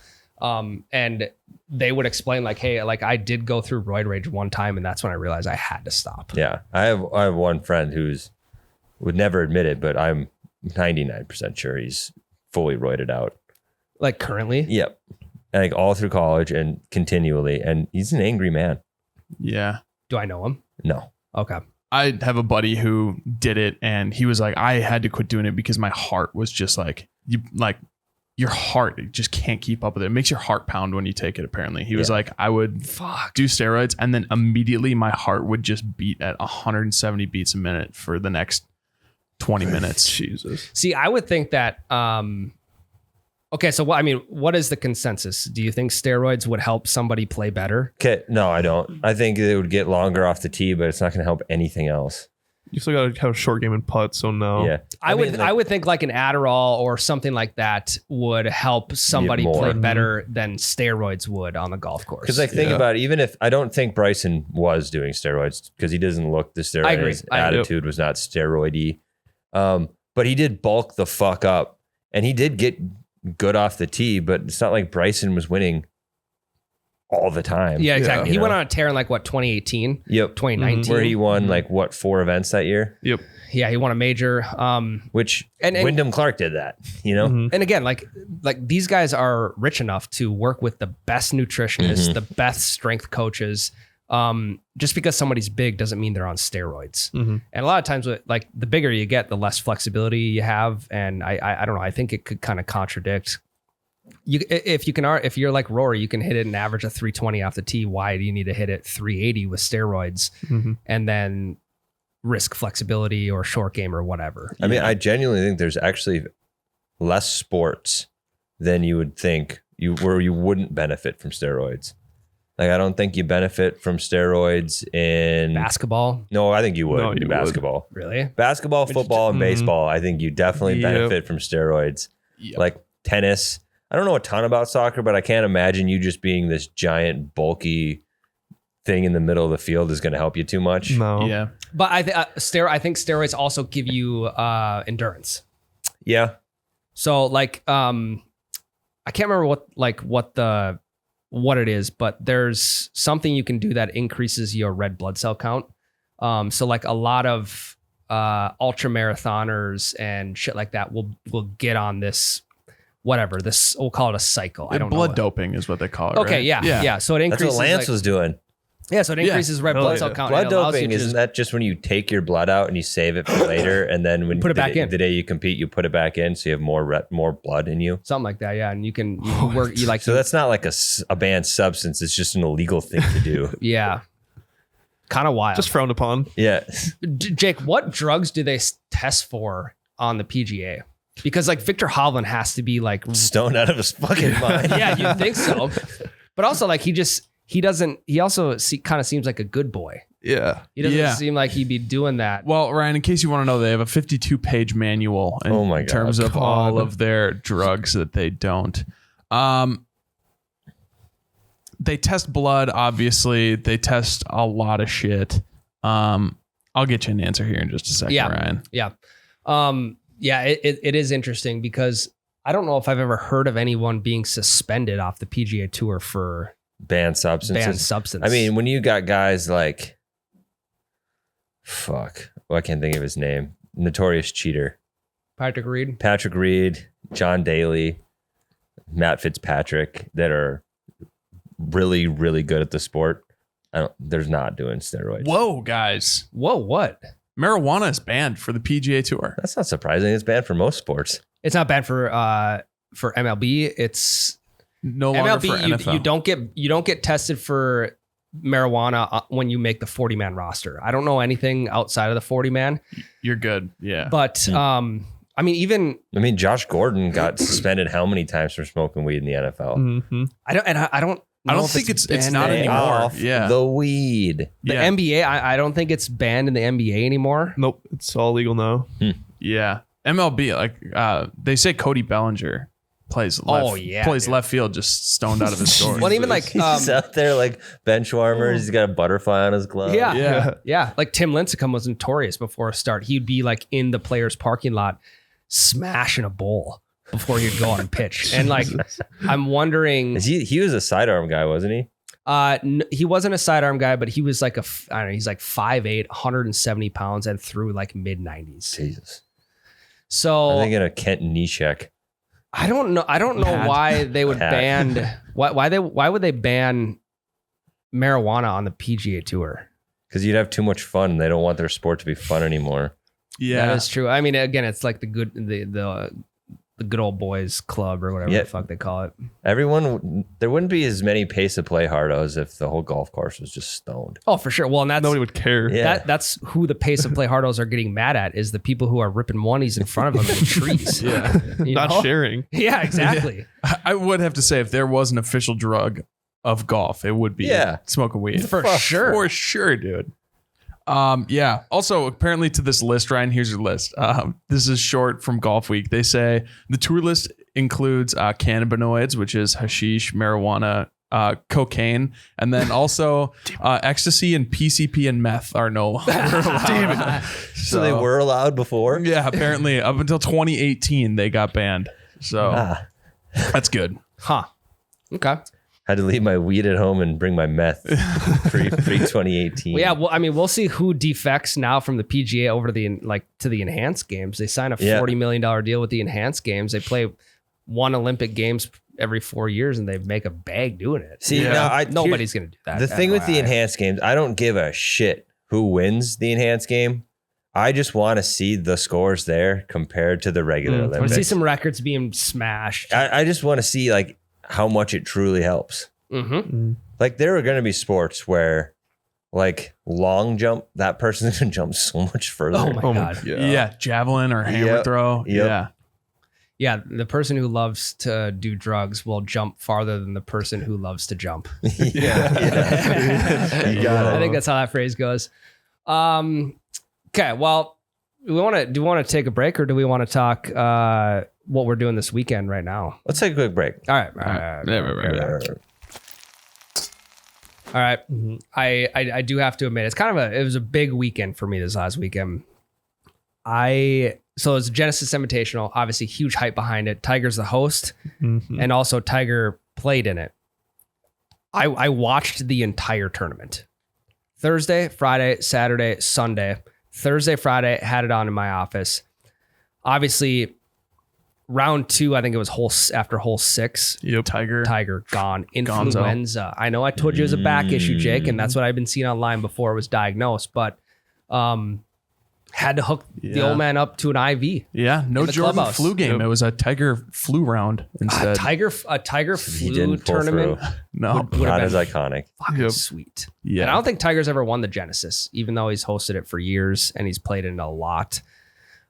S2: And they would explain like, hey, like I did go through roid rage one time, and that's when I realized I had to stop.
S1: Yeah. I have one friend who's would never admit it, but I'm 99% sure he's fully roided out.
S2: Like currently?
S1: Yep. Like all through college and continually. And he's an angry man.
S4: Yeah.
S2: Do I know him?
S1: No.
S2: Okay.
S4: I have a buddy who did it, and he was like, I had to quit doing it because my heart was just like, your heart just can't keep up with it. It makes your heart pound when you take it, apparently. He was like, I would do steroids, and then immediately my heart would just beat at 170 beats a minute for the next 20 minutes.
S3: Jesus.
S2: See, I would think that, okay, so what is the consensus? Do you think steroids would help somebody play better?
S1: Okay. No, I don't. I think it would get longer off the tee, but it's not going to help anything else.
S3: You still got to have a short game and putt, so no.
S1: Yeah.
S2: I would think like an Adderall or something like that would help somebody
S1: more.
S2: play better than steroids would on the golf course.
S1: Because think about it, even if I don't think Bryson was doing steroids because he doesn't look the steroid.
S2: I agree.
S1: His attitude was not steroidy. But he did bulk the fuck up and he did get good off the tee, but it's not like Bryson was winning all the time.
S2: Yeah, exactly.
S1: You
S2: He
S1: know?
S2: went on a tear in like what, 2018?
S1: Yep.
S2: 2019.
S1: Where he won like what, 4 events that year?
S3: Yep.
S2: Yeah, he won a major.
S1: Which
S2: and
S1: Wyndham Clark did that, you know?
S3: Mhm.
S2: And again, like these guys are rich enough to work with the best nutritionists, the best strength coaches. Just because somebody's big doesn't mean they're on steroids.
S3: Mm-hmm.
S2: And a lot of times, like the bigger you get, the less flexibility you have. And I don't know. I think it could kind of contradict. If you're like Rory, you can hit it and average a 320 off the tee. Why do you need to hit it 380 with steroids and then risk flexibility or short game or whatever?
S1: I mean, I genuinely think there's actually less sports than you would think where you wouldn't benefit from steroids. Like, I don't think you benefit from steroids in
S2: Basketball?
S1: No, I think you would
S3: No,
S1: in
S3: you
S1: basketball.
S2: Really?
S1: Basketball, football, and baseball. I think you definitely benefit from steroids.
S4: Yep.
S1: Like tennis. I don't know a ton about soccer, but I can't imagine you just being this giant, bulky thing in the middle of the field is going to help you too much.
S3: No.
S4: Yeah.
S2: But I think steroids also give you endurance.
S1: Yeah.
S2: So like I can't remember what it is, but there's something you can do that increases your red blood cell count. So like a lot of ultra marathoners and shit like that will get on this we'll call it a cycle. I don't know.
S4: Blood doping is what they call it.
S2: Okay,
S4: right?
S2: yeah. So it
S1: That's
S2: increases.
S1: what Lance was doing.
S2: Yeah, so it increases red blood cell count.
S1: Blood
S2: and it allows
S1: doping,
S2: you to
S1: isn't that just when you take your blood out and you save it for later, and then when
S2: Put it back in.
S1: the day you compete, you put it back in, so you have more blood in you?
S2: something like that? Yeah, and you can work. You like
S1: So that's not like a banned substance. It's just an illegal thing to do.
S2: yeah, kind of wild.
S3: Just frowned upon.
S1: Yeah.
S2: Jake, what drugs do they test for on the PGA? Because like Victor Hovland has to be like
S1: Stoned out of his fucking mind.
S2: yeah, you'd think so. But also like he also kind of seems like a good boy.
S3: Yeah.
S2: He doesn't seem like he'd be doing that.
S4: Well, Ryan, in case you want to know, they have a 52-page manual in terms of all of their drugs that they don't. They test blood, obviously. They test a lot of shit. I'll get you an answer here in just a second, Ryan.
S2: Yeah. It is interesting because I don't know if I've ever heard of anyone being suspended off the PGA Tour for
S1: banned substances. I mean, when you got guys like, I can't think of his name. Notorious cheater.
S2: Patrick
S1: Reed, John Daly, Matt Fitzpatrick that are really, really good at the sport. They're not doing steroids.
S4: Whoa, guys.
S2: Whoa, what?
S4: Marijuana is banned for the PGA Tour.
S1: That's not surprising. It's banned for most sports.
S2: It's not banned for MLB. It's
S4: no longer
S2: MLB,
S4: for NFL.
S2: You don't get tested for marijuana when you make the 40-man roster. I don't know anything outside of the 40-man.
S4: You're good. Yeah.
S2: But I mean,
S1: Josh Gordon got suspended how many times for smoking weed in the NFL?
S3: Mm-hmm.
S2: I don't think
S4: it's not anymore.
S1: Off the weed.
S2: The NBA, I don't think it's banned in the NBA anymore.
S3: Nope. It's all legal now.
S4: Yeah. MLB, like they say Cody Bellinger plays left field just stoned out of his door.
S2: Well, even like
S1: he's out there like bench warmers. He's got a butterfly on his glove.
S2: Yeah. Like Tim Lincecum was notorious before a start. He'd be like in the players' parking lot smashing a bowl before he'd go on and pitch. And like, I'm wondering,
S1: he was a sidearm guy, wasn't he?
S2: He wasn't a sidearm guy, but he was like he's like 5'8", 170 pounds and threw like mid 90s.
S1: Jesus.
S2: So
S1: I'm thinking of Kent Neshek.
S2: I don't know why they would ban why would they ban marijuana on the PGA Tour?
S1: Because you'd have too much fun. They don't want their sport to be fun anymore.
S4: Yeah,
S2: that is true. I mean, again, it's like the good old boys club or whatever the fuck they call it.
S1: There wouldn't be as many pace of play hardos if the whole golf course was just stoned.
S2: Oh, for sure. Well, and
S3: Nobody would care.
S1: Yeah.
S2: That's who the pace of play hardos are getting mad at, is the people who are ripping oneies in front of them in the trees.
S3: Yeah.
S2: You
S3: Not
S2: know?
S3: sharing.
S2: Yeah, exactly.
S4: I would have to say, if there was an official drug of golf, it would be smoking weed.
S2: For sure.
S4: For sure, dude. Yeah. Also, apparently to this list, Ryan, here's your list. This is short from Golf Week. They say the tour list includes cannabinoids, which is hashish, marijuana, cocaine, and then also ecstasy and PCP and meth are no longer allowed. Damn it.
S1: So they were allowed before?
S4: Yeah, apparently up until 2018 they got banned. So that's good.
S2: Huh. Okay.
S1: Had to leave my weed at home and bring my meth pre 2018.
S2: Well, yeah, well, I mean, we'll see who defects now from the PGA over to the enhanced games. They sign a $40 million deal with the enhanced games. They play one Olympic Games every 4 years, and they make a bag doing it.
S1: See,
S2: nobody's going to do that.
S1: The thing with the enhanced games, I don't give a shit who wins the enhanced game. I just want to see the scores there compared to the regular Olympics.
S2: I want to see some records being smashed.
S1: I just want to see like how much it truly helps.
S2: Mm-hmm.
S1: Like there are going to be sports where like long jump, that person's going to jump so much further.
S2: Oh my God.
S4: Yeah, javelin or hammer throw. Yeah.
S2: Yeah, the person who loves to do drugs will jump farther than the person who loves to jump.
S1: Yeah. You got it.
S2: I think that's how that phrase goes. Okay, well, do we want to take a break, or do we want to talk what we're doing this weekend right now?
S1: Let's take a quick break.
S2: All right. All right. I do have to admit, it was a big weekend for me this last weekend. So it's Genesis Invitational, obviously huge hype behind it. Tiger's the host, and also Tiger played in it. I watched the entire tournament. Thursday, Friday, Saturday, Sunday. Thursday, Friday, had it on in my office. Obviously, round 2, I think it was after hole 6.
S4: Yep.
S2: Tiger gone. Influenza. I know I told you it was a back issue, Jake, and that's what I've been seeing online before it was diagnosed, but had to hook the old man up to an IV.
S4: Yeah, no Jordan
S2: clubhouse.
S4: flu game. It was a Tiger flu round instead.
S2: A Tiger flu tournament.
S4: No,
S1: not as iconic.
S2: Fucking sweet.
S4: Yeah.
S2: And I don't think Tiger's ever won the Genesis, even though he's hosted it for years and he's played in it a lot.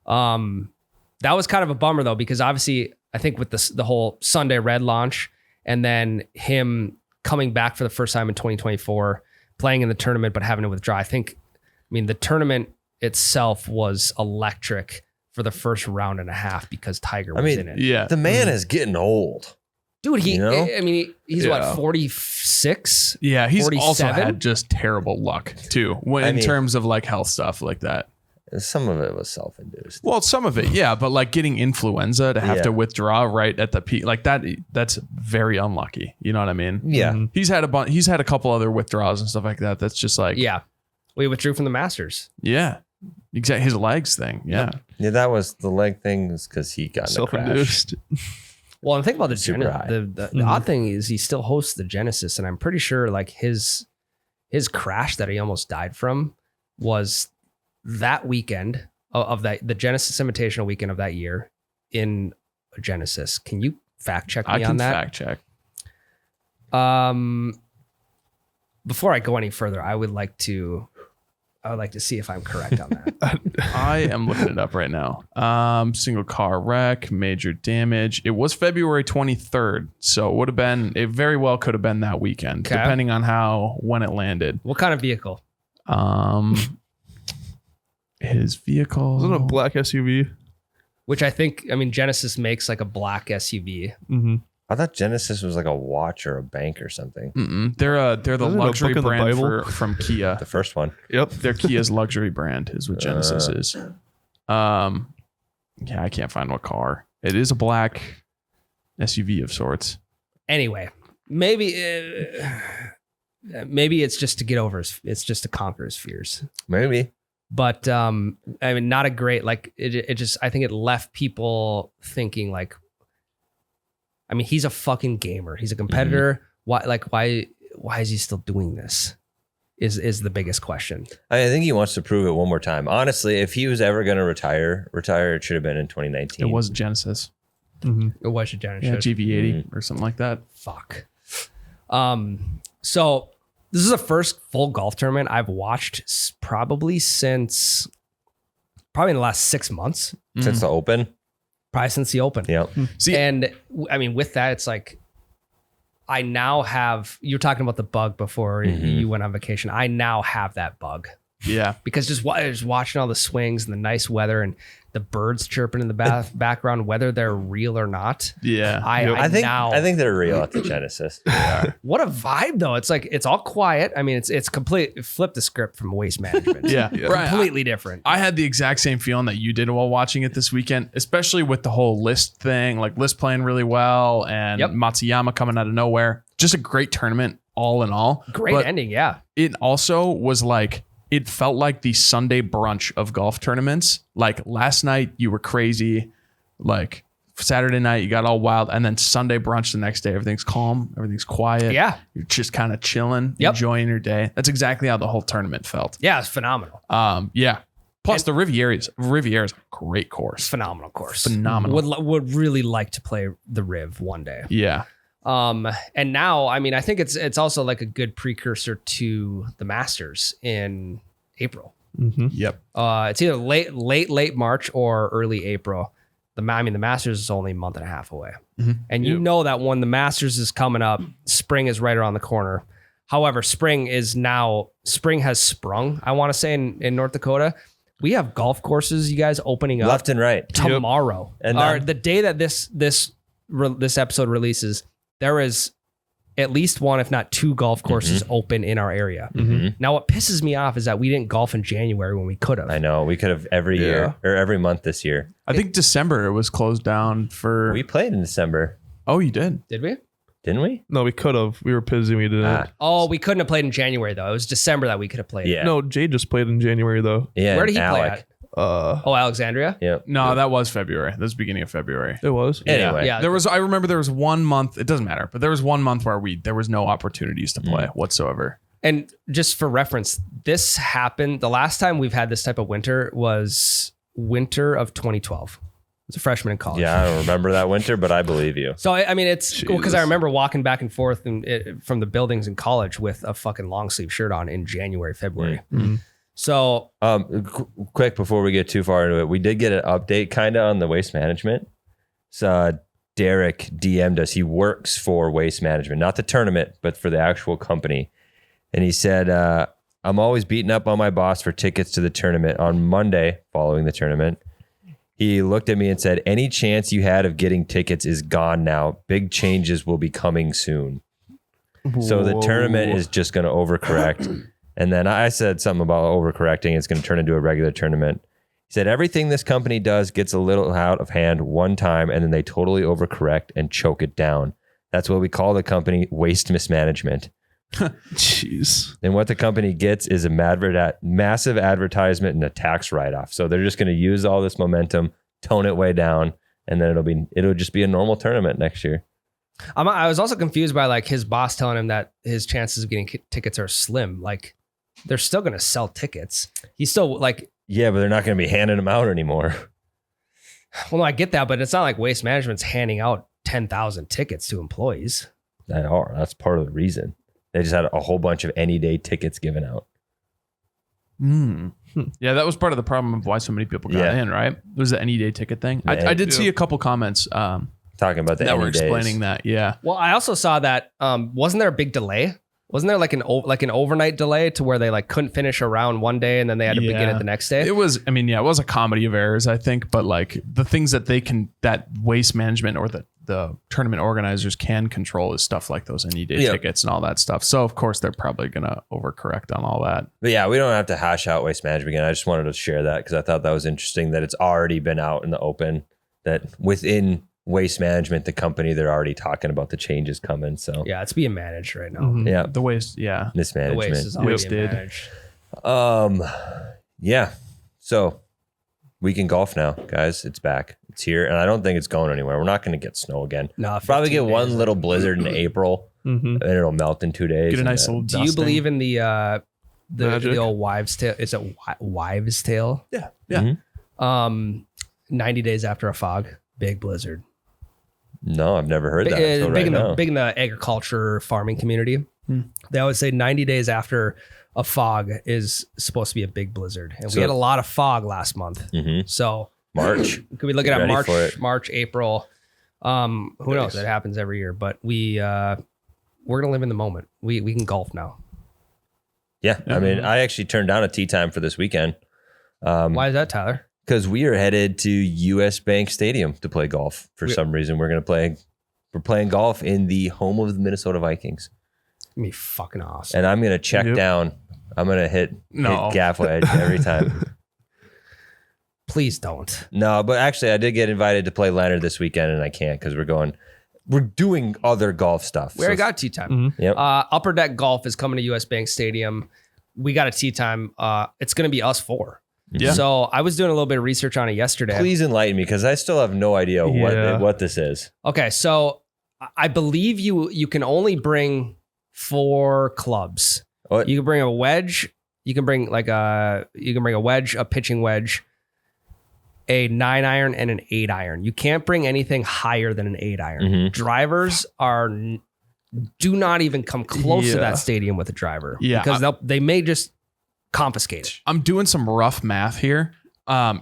S2: That was kind of a bummer though, because obviously I think with the whole Sunday Red launch and then him coming back for the first time in 2024, playing in the tournament, but having to withdraw. The tournament itself was electric for the first round and a half because Tiger was in it.
S4: Yeah.
S1: The man is getting old.
S2: Dude, he's
S4: Yeah.
S2: what, 46?
S4: Yeah, he's
S2: 47?
S4: also had just terrible luck too, in terms of like health stuff like that.
S1: Some of it was self-induced.
S4: Well, some of it, yeah, but like getting influenza to have to withdraw right at the peak, like that's very unlucky. You know what I mean?
S1: Yeah.
S4: He's had a couple other withdrawals and stuff like that. That's just like,
S2: we withdrew from the Masters.
S4: Yeah. Exactly. His legs thing. Yeah.
S1: Yeah, that was the leg thing because he got in a crash.
S3: Self-induced.
S2: Well, and think about the
S1: Super high.
S2: the odd thing is he still hosts the Genesis, and I'm pretty sure like his crash that he almost died from was that weekend of the Genesis Invitational weekend of that year in a Genesis. Can you fact check me on that?
S4: I can fact check.
S2: Before I go any further, I would like to see if I'm correct on that.
S4: I am looking it up right now. Single car wreck, major damage. It was February 23rd, so it very well could have been that weekend, depending on when it landed.
S2: What kind of vehicle?
S4: His vehicle.
S3: Wasn't it a black SUV?
S2: Which I think, Genesis makes like a black SUV.
S3: Mm-hmm.
S1: I thought Genesis was like a watch or a bank or something.
S4: Mm-mm. They're the
S3: Isn't it a
S4: luxury
S3: book in the
S4: brand
S3: Bible?
S4: from Kia.
S1: The first one.
S3: Yep.
S4: Their Kia's luxury brand is what Genesis is. I can't find what car. It is a black SUV of sorts.
S2: Anyway, maybe it's just to get over it's just to conquer his fears.
S1: Maybe.
S2: But not a great, like it just, I think it left people thinking like, I mean, he's a fucking gamer. He's a competitor. Why is he still doing this? Is the biggest question.
S1: I think he wants to prove it one more time. Honestly, if he was ever going to retire, it should have been in 2019.
S4: It was Genesis.
S2: It was Genesis.
S4: Yeah, GV80 or something like that.
S2: Fuck. So this is the first full golf tournament I've watched probably in the last 6 months.
S1: Since the Open.
S2: Probably since the Open.
S1: Yep.
S4: See,
S2: And I mean, with that, it's like, I now have, you were talking about the bug before you went on vacation. I now have that bug
S4: yeah.
S2: because just watching all the swings and the nice weather and the birds chirping in the background, whether they're real or not.
S4: Yeah.
S1: I think they're real at the Genesis.
S2: What a vibe though. It's like, it's all quiet. I mean, it's complete, flip the script from Waste Management.
S4: Yeah. Right.
S2: Completely different.
S4: I had the exact same feeling that you did while watching it this weekend, especially with the whole List thing, like List playing really well and Matsuyama coming out of nowhere. Just a great tournament all in all.
S2: Great ending. Yeah.
S4: It also was like, it felt like the Sunday brunch of golf tournaments. Like last night you were crazy, like Saturday night you got all wild, and then Sunday brunch the next day, everything's calm, everything's quiet.
S2: Yeah.
S4: You're just kind of chilling, enjoying your day. That's exactly how the whole tournament felt.
S2: Yeah. It's phenomenal.
S4: Yeah. Plus the Riviera is a great course.
S2: Phenomenal course.
S4: Phenomenal.
S2: Would really like to play the Riv one day.
S4: Yeah.
S2: And now, I mean, I think it's also like a good precursor to the Masters in April.
S4: Yep.
S2: It's either late March or early April. The Masters is only a month and a half away. And you know that when the Masters is coming up, spring is right around the corner. However, spring has sprung, I want to say in North Dakota. We have golf courses, you guys, opening up
S1: Left and right.
S2: tomorrow.
S1: And
S2: the day that this episode releases, there is at least one, if not two golf courses open in our area. Now, what pisses me off is that we didn't golf in January when we could have.
S1: I know. We could have every year or every month this year.
S4: I think December it was closed down for.
S1: We played in December.
S4: Oh, you did?
S2: Did we?
S1: Didn't we?
S3: No, we could have. We were busy. We didn't.
S2: Oh, we couldn't have played in January, though. It was December that we could have played.
S1: Yeah.
S3: No, Jay just played in January though.
S1: Yeah.
S2: Where did he play
S1: Alec.
S2: at? Alexandria?
S1: Yeah.
S4: No, that was February. That was beginning of February.
S3: It was.
S1: Anyway.
S2: Yeah.
S4: I remember there was 1 month, it doesn't matter, but there was 1 month where there was no opportunities to play whatsoever.
S2: And just for reference, this happened, the last time we've had this type of winter was winter of 2012. I was a freshman in college.
S1: Yeah, I don't remember that winter, but I believe you.
S2: So, I mean, it's cool because I remember walking back and forth from the buildings in college with a fucking long sleeve shirt on in January, February. So,
S1: quick before we get too far into it, we did get an update kind of on the Waste Management. So Derek DM'd us. He works for Waste Management, not the tournament, but for the actual company. And he said, I'm always beating up on my boss for tickets to the tournament. On Monday, following the tournament, he looked at me and said, any chance you had of getting tickets is gone now. Big changes will be coming soon. So the tournament is just going to overcorrect. And then I said something about overcorrecting. It's going to turn into a regular tournament. He said, everything this company does gets a little out of hand one time, and then they totally overcorrect and choke it down. That's what we call the company waste mismanagement.
S3: Jeez.
S1: And what the company gets is a massive advertisement and a tax write-off. So they're just going to use all this momentum, tone it way down, and then it'll just be a normal tournament next year.
S2: I was also confused by like his boss telling him that his chances of getting tickets are slim. Like, they're still going to sell tickets. He's still like,
S1: yeah, but they're not going to be handing them out anymore.
S2: Well, no, I get that, but it's not like Waste Management's handing out 10,000 tickets to employees.
S1: That's part of the reason. They just had a whole bunch of any day tickets given out.
S4: Yeah, that was part of the problem of why so many people got in, right? It was the any day ticket thing. I did see a couple comments
S1: talking about
S4: that were explaining that. Yeah.
S2: Well, I also saw that wasn't there a big delay? Wasn't there like an overnight delay to where they like couldn't finish a round one day and then they had to begin it the next day?
S4: It was, I mean, yeah, it was a comedy of errors, I think, but like the things that that Waste Management or the tournament organizers can control is stuff like those any day tickets and all that stuff. So of course they're probably going to overcorrect on all that.
S1: But yeah, we don't have to hash out Waste Management again. I just wanted to share that because I thought that was interesting that it's already been out in the open, that within Waste Management, the company, they're already talking about the changes coming. So
S2: yeah, it's being managed right now.
S1: Yeah,
S4: the waste,
S1: mismanagement.
S2: The waste is already being managed.
S1: Yeah. So We can golf now, guys. It's back. It's here, and I don't think it's going anywhere. We're not going to get snow again.
S2: No,
S1: Probably get
S2: 15
S1: one
S2: days.
S1: little blizzard in April, and it'll melt in 2 days.
S4: Get a
S1: and
S4: nice
S1: then-
S4: little
S2: Do you
S4: dusting.
S2: believe in the
S3: Magic?
S2: old wives' tale? Is it wives' tale?
S4: Yeah. Yeah.
S1: Mhm.
S2: 90 days after a fog, big blizzard.
S1: No, I've never heard that. until
S2: Big
S1: right
S2: in the
S1: now.
S2: big in the agriculture farming community. They always say 90 days after a fog is supposed to be a big blizzard, and
S1: So-
S2: we had a lot of fog last month.
S1: Mhm.
S2: So
S1: March.
S2: could be looking
S1: Get
S2: at
S1: ready for it.
S2: March, April. Who knows? It happens every year, but we're gonna live in the moment. We can golf now.
S1: Yeah, I mean, I actually turned down a tee time for this weekend
S2: Why is that, Tyler?
S1: because we are headed to US Bank Stadium to play golf. For some reason, we're playing golf in the home of the Minnesota Vikings,
S2: It's gonna be fucking awesome.
S1: and I'm gonna check
S3: Yep.
S1: down. I'm gonna hit gaff wedge every time.
S2: Please don't.
S1: No, but actually, I did get invited to play Leonard this weekend, and I can't because we're doing other golf stuff.
S2: We already got tee time.
S1: Yep.
S2: Upper Deck Golf is coming to US Bank Stadium. We got a tee time. It's going to be us four.
S4: Yeah.
S2: So I was doing a little bit of research on it yesterday.
S1: Please enlighten me because I still have no idea
S3: Yeah.
S1: what this is.
S2: Okay, so I believe you can only bring 4 clubs.
S1: What?
S2: You can bring a wedge. You can bring a wedge, a pitching wedge, a 9-iron, and an 8-iron. You can't bring anything higher than an 8-iron.
S1: Mhm.
S2: Drivers do not even come close to
S3: Yeah.
S2: that stadium with a driver.
S4: Yeah,
S2: because they may just confiscate it.
S4: I'm doing some rough math here.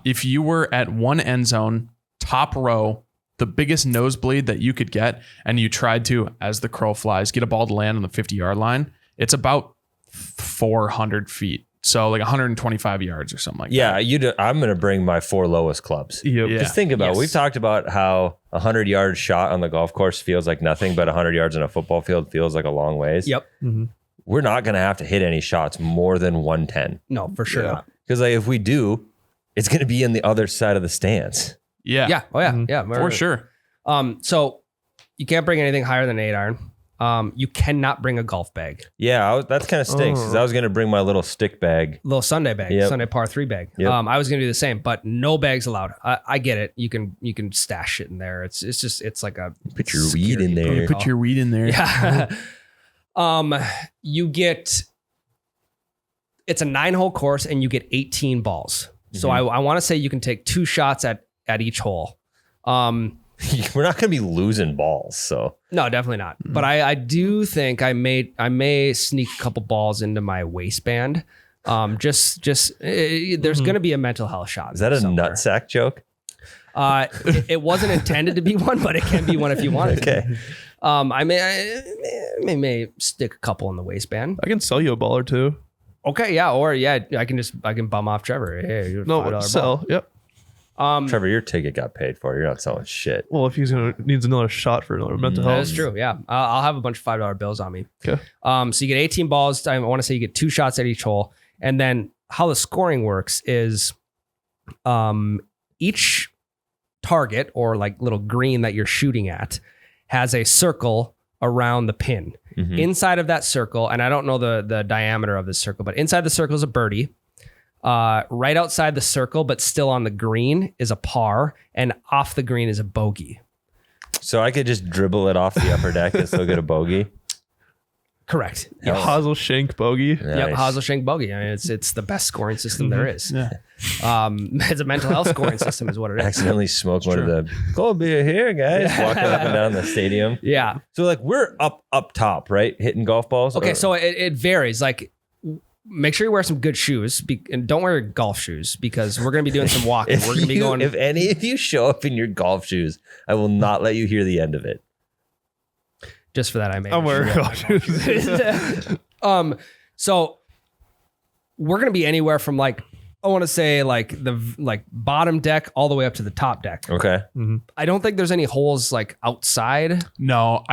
S4: If you were at one end zone, top row, the biggest nosebleed that you could get, and you tried to, as the crow flies, get a ball to land on the 50-yard line, it's about 400 feet. So like 125 yards or something like
S1: Yeah,
S4: that.
S1: I'm going to bring my 4 lowest clubs.
S3: Yep.
S4: Yeah.
S1: Just think about it.
S2: Yes.
S1: We've talked about how a 100-yard shot on the golf course feels like nothing, but 100 yards on a football field feels like a long ways.
S2: Yep.
S1: We're not going to have to hit any shots more than 110.
S2: No, for sure not.
S1: Because if we do, it's going to be in the other side of the stands.
S4: Yeah.
S2: Yeah. Oh yeah. Yeah.
S4: For sure.
S2: So you can't bring anything higher than 8-iron. You cannot bring a golf bag.
S1: Yeah, that's kind of stinks because I was going to bring my little stick bag.
S2: Little Sunday bag,
S1: Yep.
S2: Sunday par 3 bag.
S1: Yep.
S2: I was gonna do the same, but no bags allowed. I get it. You can stash shit in there. It's like a
S1: Put your weed in there.
S4: You put your weed in there.
S2: yeah. You get it's a 9-hole course and you get 18 balls. So
S1: Mm-hmm.
S2: I want to say you can take 2 shots at each hole.
S1: We're not going to be losing balls. So
S2: No, definitely not. But I do think I may sneak a couple balls into my waistband. There's going to be a mental health shot.
S1: is that a
S2: somewhere.
S1: nutsack joke?
S2: It wasn't intended to be one, but it can be one if you want it.
S1: Okay.
S2: I may stick a couple in the waistband.
S3: I can sell you a ball or two.
S2: Okay, yeah, or yeah, I can bum off Trevor. Hey, you're a $5
S3: No,
S2: ball.
S3: sell. Yep.
S1: Trevor, your ticket got paid for. You're not selling shit.
S3: Well, if he's needs another shot for another mental
S2: That
S3: health.
S2: is true. Yeah, I'll have a bunch of $5 bills on me.
S3: Okay.
S2: So you get 18 balls. I want to say you get 2 shots at each hole, and then how the scoring works is, each target or like little green that you're shooting at has a circle around the pin.
S1: Mhm.
S2: Inside of that circle, and I don't know the diameter of this circle, but inside the circle is a birdie. Right outside the circle, but still on the green, is a par, and off the green is a bogey.
S1: So I could just dribble it off the upper deck and still get a bogey.
S2: Correct.
S3: Yeah. Hazel shank bogey.
S2: Yep,
S1: Nice.
S2: Haselshank bogey. I mean, it's the best scoring system there is.
S4: Yeah.
S2: It's a mental health scoring system, is what it is.
S1: Accidentally smoke one of the cold beer here, guys. Walking up and down the stadium.
S2: Yeah.
S1: So like we're up top, right? Hitting golf balls.
S2: Okay,
S1: Or-
S2: so it varies. Like, make sure you wear some good shoes, and don't wear golf shoes because we're going to be doing some walking.
S1: if
S2: We're going to be going.
S1: if any of you show up in your golf shoes, I will not let you hear the end of it.
S2: Just for that, I made.
S3: I'm wearing
S2: sure.
S3: golf shoes.
S2: So we're going to be anywhere from like, I want to say like the bottom deck all the way up to the top deck.
S1: Okay.
S2: I don't think there's any holes like outside.
S4: No,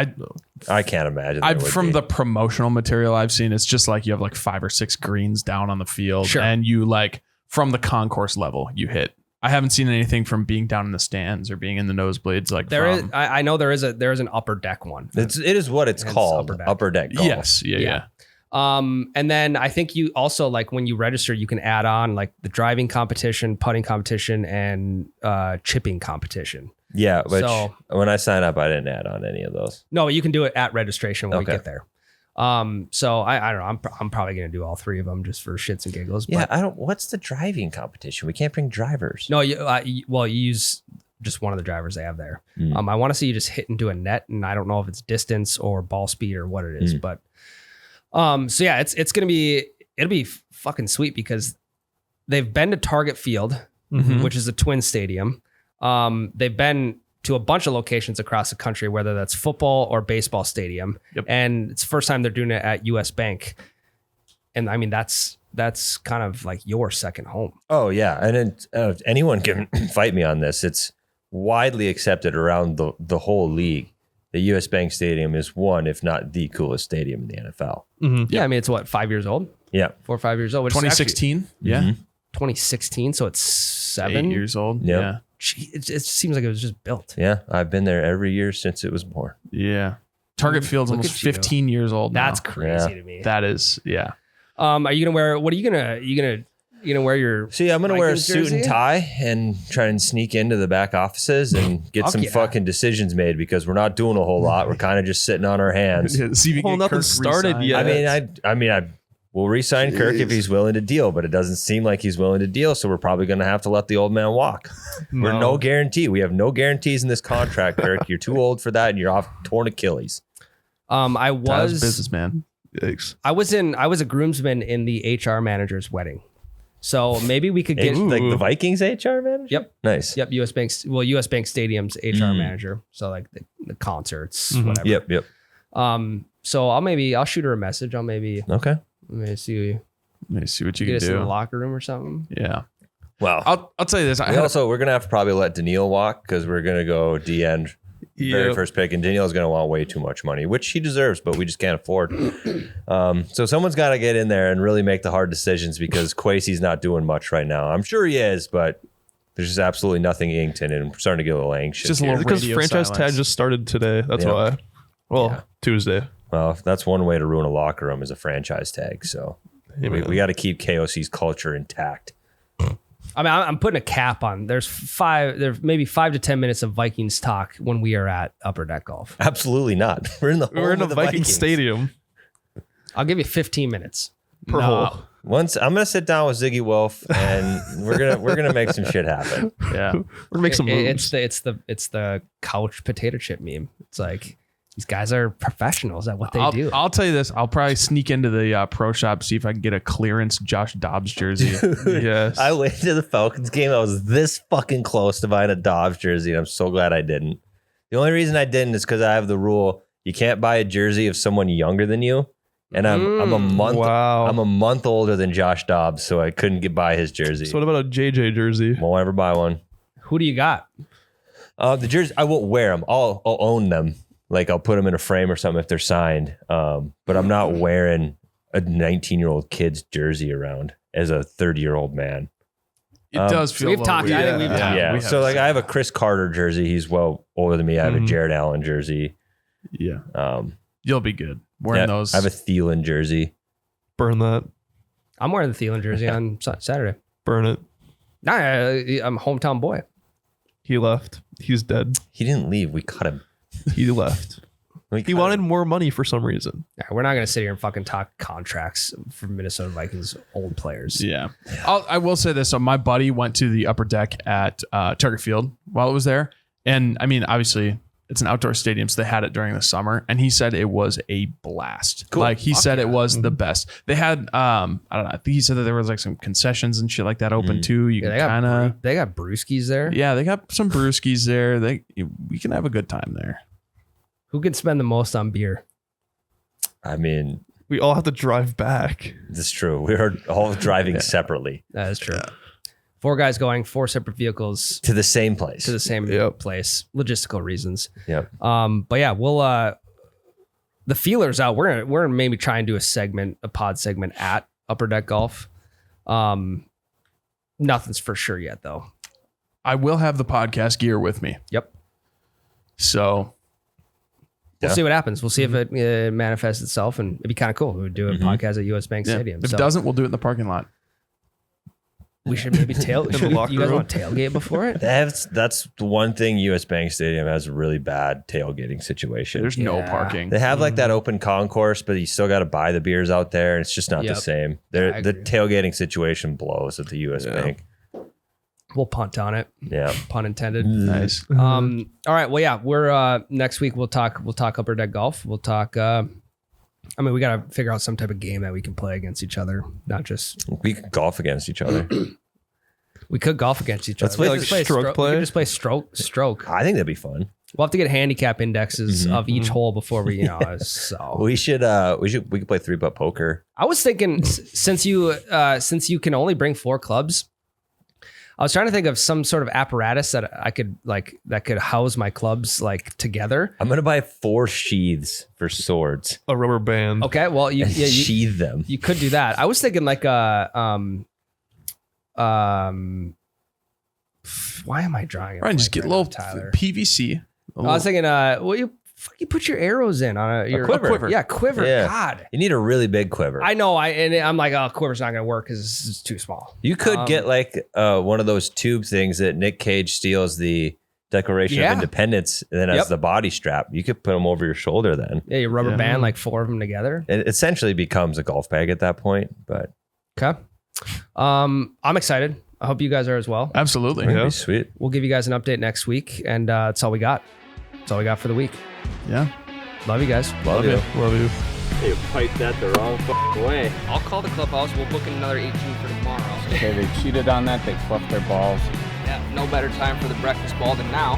S1: I can't imagine. there would
S4: from
S1: be.
S4: the promotional material I've seen, it's just like you have like 5 or 6 greens down on the field,
S2: Sure.
S4: and you like from the concourse level you hit. I haven't seen anything from being down in the stands or being in the nosebleeds. Like
S2: There is,
S4: from,
S2: I know there is an upper deck one.
S1: it is what it's
S2: Hence
S1: called.
S2: upper deck.
S1: Upper deck golf.
S4: yes, yeah.
S2: And then I think you also like when you register, you can add on like the driving competition, putting competition, and chipping competition.
S1: Yeah, which when I signed up, I didn't add on any of those.
S2: No, you can do it at registration when we get there. So I don't know. I'm probably gonna do all 3 of them just for shits and giggles.
S1: Yeah,
S2: but
S1: what's the driving competition? We can't bring drivers.
S2: No, you use just one of the drivers they have there. I want to see you just hit into a net, and I don't know if it's distance or ball speed or what it is, but so yeah, it'll be fucking sweet because they've been to Target Field, which is a twin stadium. They've been to a bunch of locations across the country, whether that's football or baseball stadium. Yep. And it's the first time they're doing it at US Bank. And I mean, that's kind of like your second home.
S1: Oh yeah. And anyone can fight me on this. It's widely accepted around the whole league. The US Bank Stadium is one, if not the coolest stadium in the NFL.
S2: Yeah. I mean, it's what, 5 years old?
S1: Yeah.
S2: 4 or 5 years old.
S4: 2016. Yeah.
S2: 2016. So it's 7
S4: 8 years old.
S1: Yep.
S4: Yeah.
S2: Gee, it seems like it was just built.
S1: Yeah. I've been there every year since it was born.
S4: Yeah. Target Field's
S2: Look
S4: almost
S2: at you.
S4: 15 years old now.
S2: That's crazy to me.
S4: That is, yeah.
S2: Are you gonna wear? What are you gonna wear your?
S1: See, I'm gonna wear a
S2: Vikings
S1: suit and
S2: jersey?
S1: tie and try and sneak into the back offices and get
S2: Fuck
S1: some
S2: yeah.
S1: fucking decisions made because we're not doing a whole lot. We're kind of just sitting on our hands.
S4: Yeah, see if you
S3: Well,
S4: get
S3: nothing
S4: Kirk
S3: started
S4: re-signed.
S3: yet.
S1: I mean, I will re-sign Kirk if he's willing to deal, but it doesn't seem like he's willing to deal. So we're probably going to have to let the old man walk. We're no guarantee. We have no guarantees in this contract, Kirk. You're too old for that, and you're off torn Achilles.
S2: I
S4: Tyler's
S2: was
S4: businessman.
S3: Yikes.
S2: I was a groomsman in the HR manager's wedding, so maybe we could get
S1: Like the Vikings HR manager?
S2: Yep.
S1: Nice.
S2: Yep, US Bank Stadium's HR manager. So like the concerts, whatever.
S1: Yep.
S2: So I'll shoot her a message. I'll maybe
S1: Okay.
S2: see
S4: Let me see what you
S2: get
S4: can
S2: us in the
S4: do.
S2: locker room or something.
S4: Yeah.
S1: Wow.
S4: I'll tell you this.
S1: We're going to have to probably let Daniil walk because we're going to go D-end very first pick, and Daniil's going to want way too much money, which he deserves, but we just can't afford. So someone's got to get in there and really make the hard decisions because Kwesi's not doing much right now. I'm sure he is, but there's just absolutely nothing inked, and I'm starting to get a little anxious.
S4: Just a
S1: here.
S4: little
S3: Because
S4: radio
S3: franchise
S4: silence.
S3: tag just started today. That's
S1: Yeah.
S3: why. Well,
S1: Yeah.
S3: Tuesday.
S1: Well, that's one way to ruin a locker room is a franchise tag. So
S3: Hey, man.
S1: we got to keep KOC's culture intact.
S2: I mean, I'm putting a cap on. There's maybe 5 to 10 minutes of Vikings talk when we are at Upper Deck Golf.
S1: Absolutely not. We're in the
S3: We're in
S1: home
S3: a
S1: of the
S3: Viking
S1: Vikings.
S3: stadium
S2: I'll give you 15 minutes.
S3: per hole.
S1: Once I'm gonna sit down with Ziggy Wolf and we're gonna make some shit happen.
S4: Yeah.
S3: We're gonna make some moves.
S2: It's the couch potato chip meme. It's like these guys are professionals at what they do.
S4: I'll tell you this. I'll probably sneak into the pro shop, see if I can get a clearance Josh Dobbs jersey.
S3: Yes.
S1: I went to the Falcons game. I was this fucking close to buying a Dobbs jersey, and I'm so glad I didn't. The only reason I didn't is because I have the rule: you can't buy a jersey of someone younger than you. And I'm a month.
S3: Wow.
S1: I'm a month older than Josh Dobbs, so I couldn't buy his jersey.
S3: So what about a JJ jersey?
S1: Won't ever buy one.
S2: Who do you got?
S1: The jersey, I won't wear them. I'll own them. Like I'll put them in a frame or something if they're signed. But I'm not wearing a 19-year-old kid's jersey around as a 30-year-old man.
S4: It does feel
S2: we've
S4: a little
S2: talked-
S4: weird.
S2: I think we've talked.
S1: Yeah.
S4: we have
S1: So like
S4: said
S1: I have a
S4: that.
S1: Chris Carter jersey. He's well older than me. I have a Jared Allen jersey.
S4: Yeah.
S1: Um,
S4: You'll be good wearing those.
S1: I have a Thielen jersey.
S3: Burn that.
S2: I'm wearing the Thielen jersey on Saturday.
S3: Burn it.
S2: Nah, I'm a hometown boy.
S3: He left. He's dead.
S1: He didn't leave. We cut him.
S3: He left. He wanted more money for some reason.
S2: Nah, we're not gonna sit here and fucking talk contracts for Minnesota Vikings old players.
S4: Yeah. I will say this. So my buddy went to the upper deck at Target Field while it was there. And I mean, obviously it's an outdoor stadium, so they had it during the summer. And he said it was a blast.
S1: Cool.
S4: Like he said it was the best. They had, I don't know. I think he said that there was like some concessions and shit like that open too. You
S2: Yeah,
S4: can kind of,
S2: they got brewskis there.
S4: yeah, they got some brewskis there. We can have a good time there.
S2: Who can spend the most on beer?
S1: I mean,
S3: We all have to drive back.
S1: it's true. We are all driving separately
S2: That is true. 4 guys going, 4 separate vehicles
S1: to the same place.
S2: to the same
S3: Yep.
S2: place, logistical reasons.
S1: Yep.
S2: But yeah, we'll the feelers out. We're gonna maybe try and do a pod segment at Upper Deck Golf. Nothing's for sure yet though.
S4: I will have the podcast gear with me.
S2: Yep.
S4: So
S2: We'll see what happens. We'll see if it manifests itself, and it'd be kind of cool. We would do a podcast at US Bank Stadium.
S4: If it doesn't, we'll do it in the parking lot.
S2: We should maybe you guys want to tailgate before it?
S1: That's the one thing US Bank Stadium has a really bad tailgating situation.
S4: There's no parking.
S1: They have like that open concourse, but you still got to buy the beers out there, and it's just not the same. The tailgating situation blows at the US Bank.
S2: We'll punt on it.
S1: Yeah,
S2: pun intended.
S4: Nice.
S2: All right. Well, yeah, we're next week. We'll talk Upper Deck Golf. We'll talk. We got to figure out some type of game that we can play against each other, not just.
S1: We could golf against each other.
S2: We could golf against each other.
S3: Let's play like stroke play.
S2: We could just play stroke.
S1: I think that'd be fun.
S2: We'll have to get handicap indexes of each hole before we, so
S1: we could play 3-putt poker.
S2: I was thinking since you can only bring 4 clubs, I was trying to think of some sort of apparatus that I could that could house my clubs together.
S1: I'm gonna buy 4 sheaths for swords.
S3: A rubber band.
S2: Okay, well you
S1: sheathe them.
S2: You could do that. I was thinking why am I drawing it?
S4: Right, just get a little
S2: Tyler.
S4: PVC.
S2: I was thinking, you put your arrows in on a
S1: quiver.
S2: Yeah, quiver.
S1: Yeah.
S2: God,
S1: you need a really big quiver.
S2: I know. I'm like, oh, quiver's not gonna work because it's too small.
S1: You could get one of those tube things that Nick Cage steals the Declaration of Independence, and then as the body strap, you could put them over your shoulder. Then
S2: you rubber band 4 of them together.
S1: It essentially becomes a golf bag at that point. But
S2: okay, I'm excited. I hope you guys are as well.
S4: Absolutely.
S1: That'd be sweet.
S2: We'll give you guys an update next week, and that's all we got. That's all we got for the week.
S4: Yeah.
S2: Love you guys.
S1: Love you.
S3: Love you.
S7: They piped that the wrong way.
S5: I'll call the clubhouse. We'll book in another 18 for tomorrow.
S6: Okay, they cheated on that. They fluffed their balls.
S5: Yeah, no better time for the breakfast ball than now.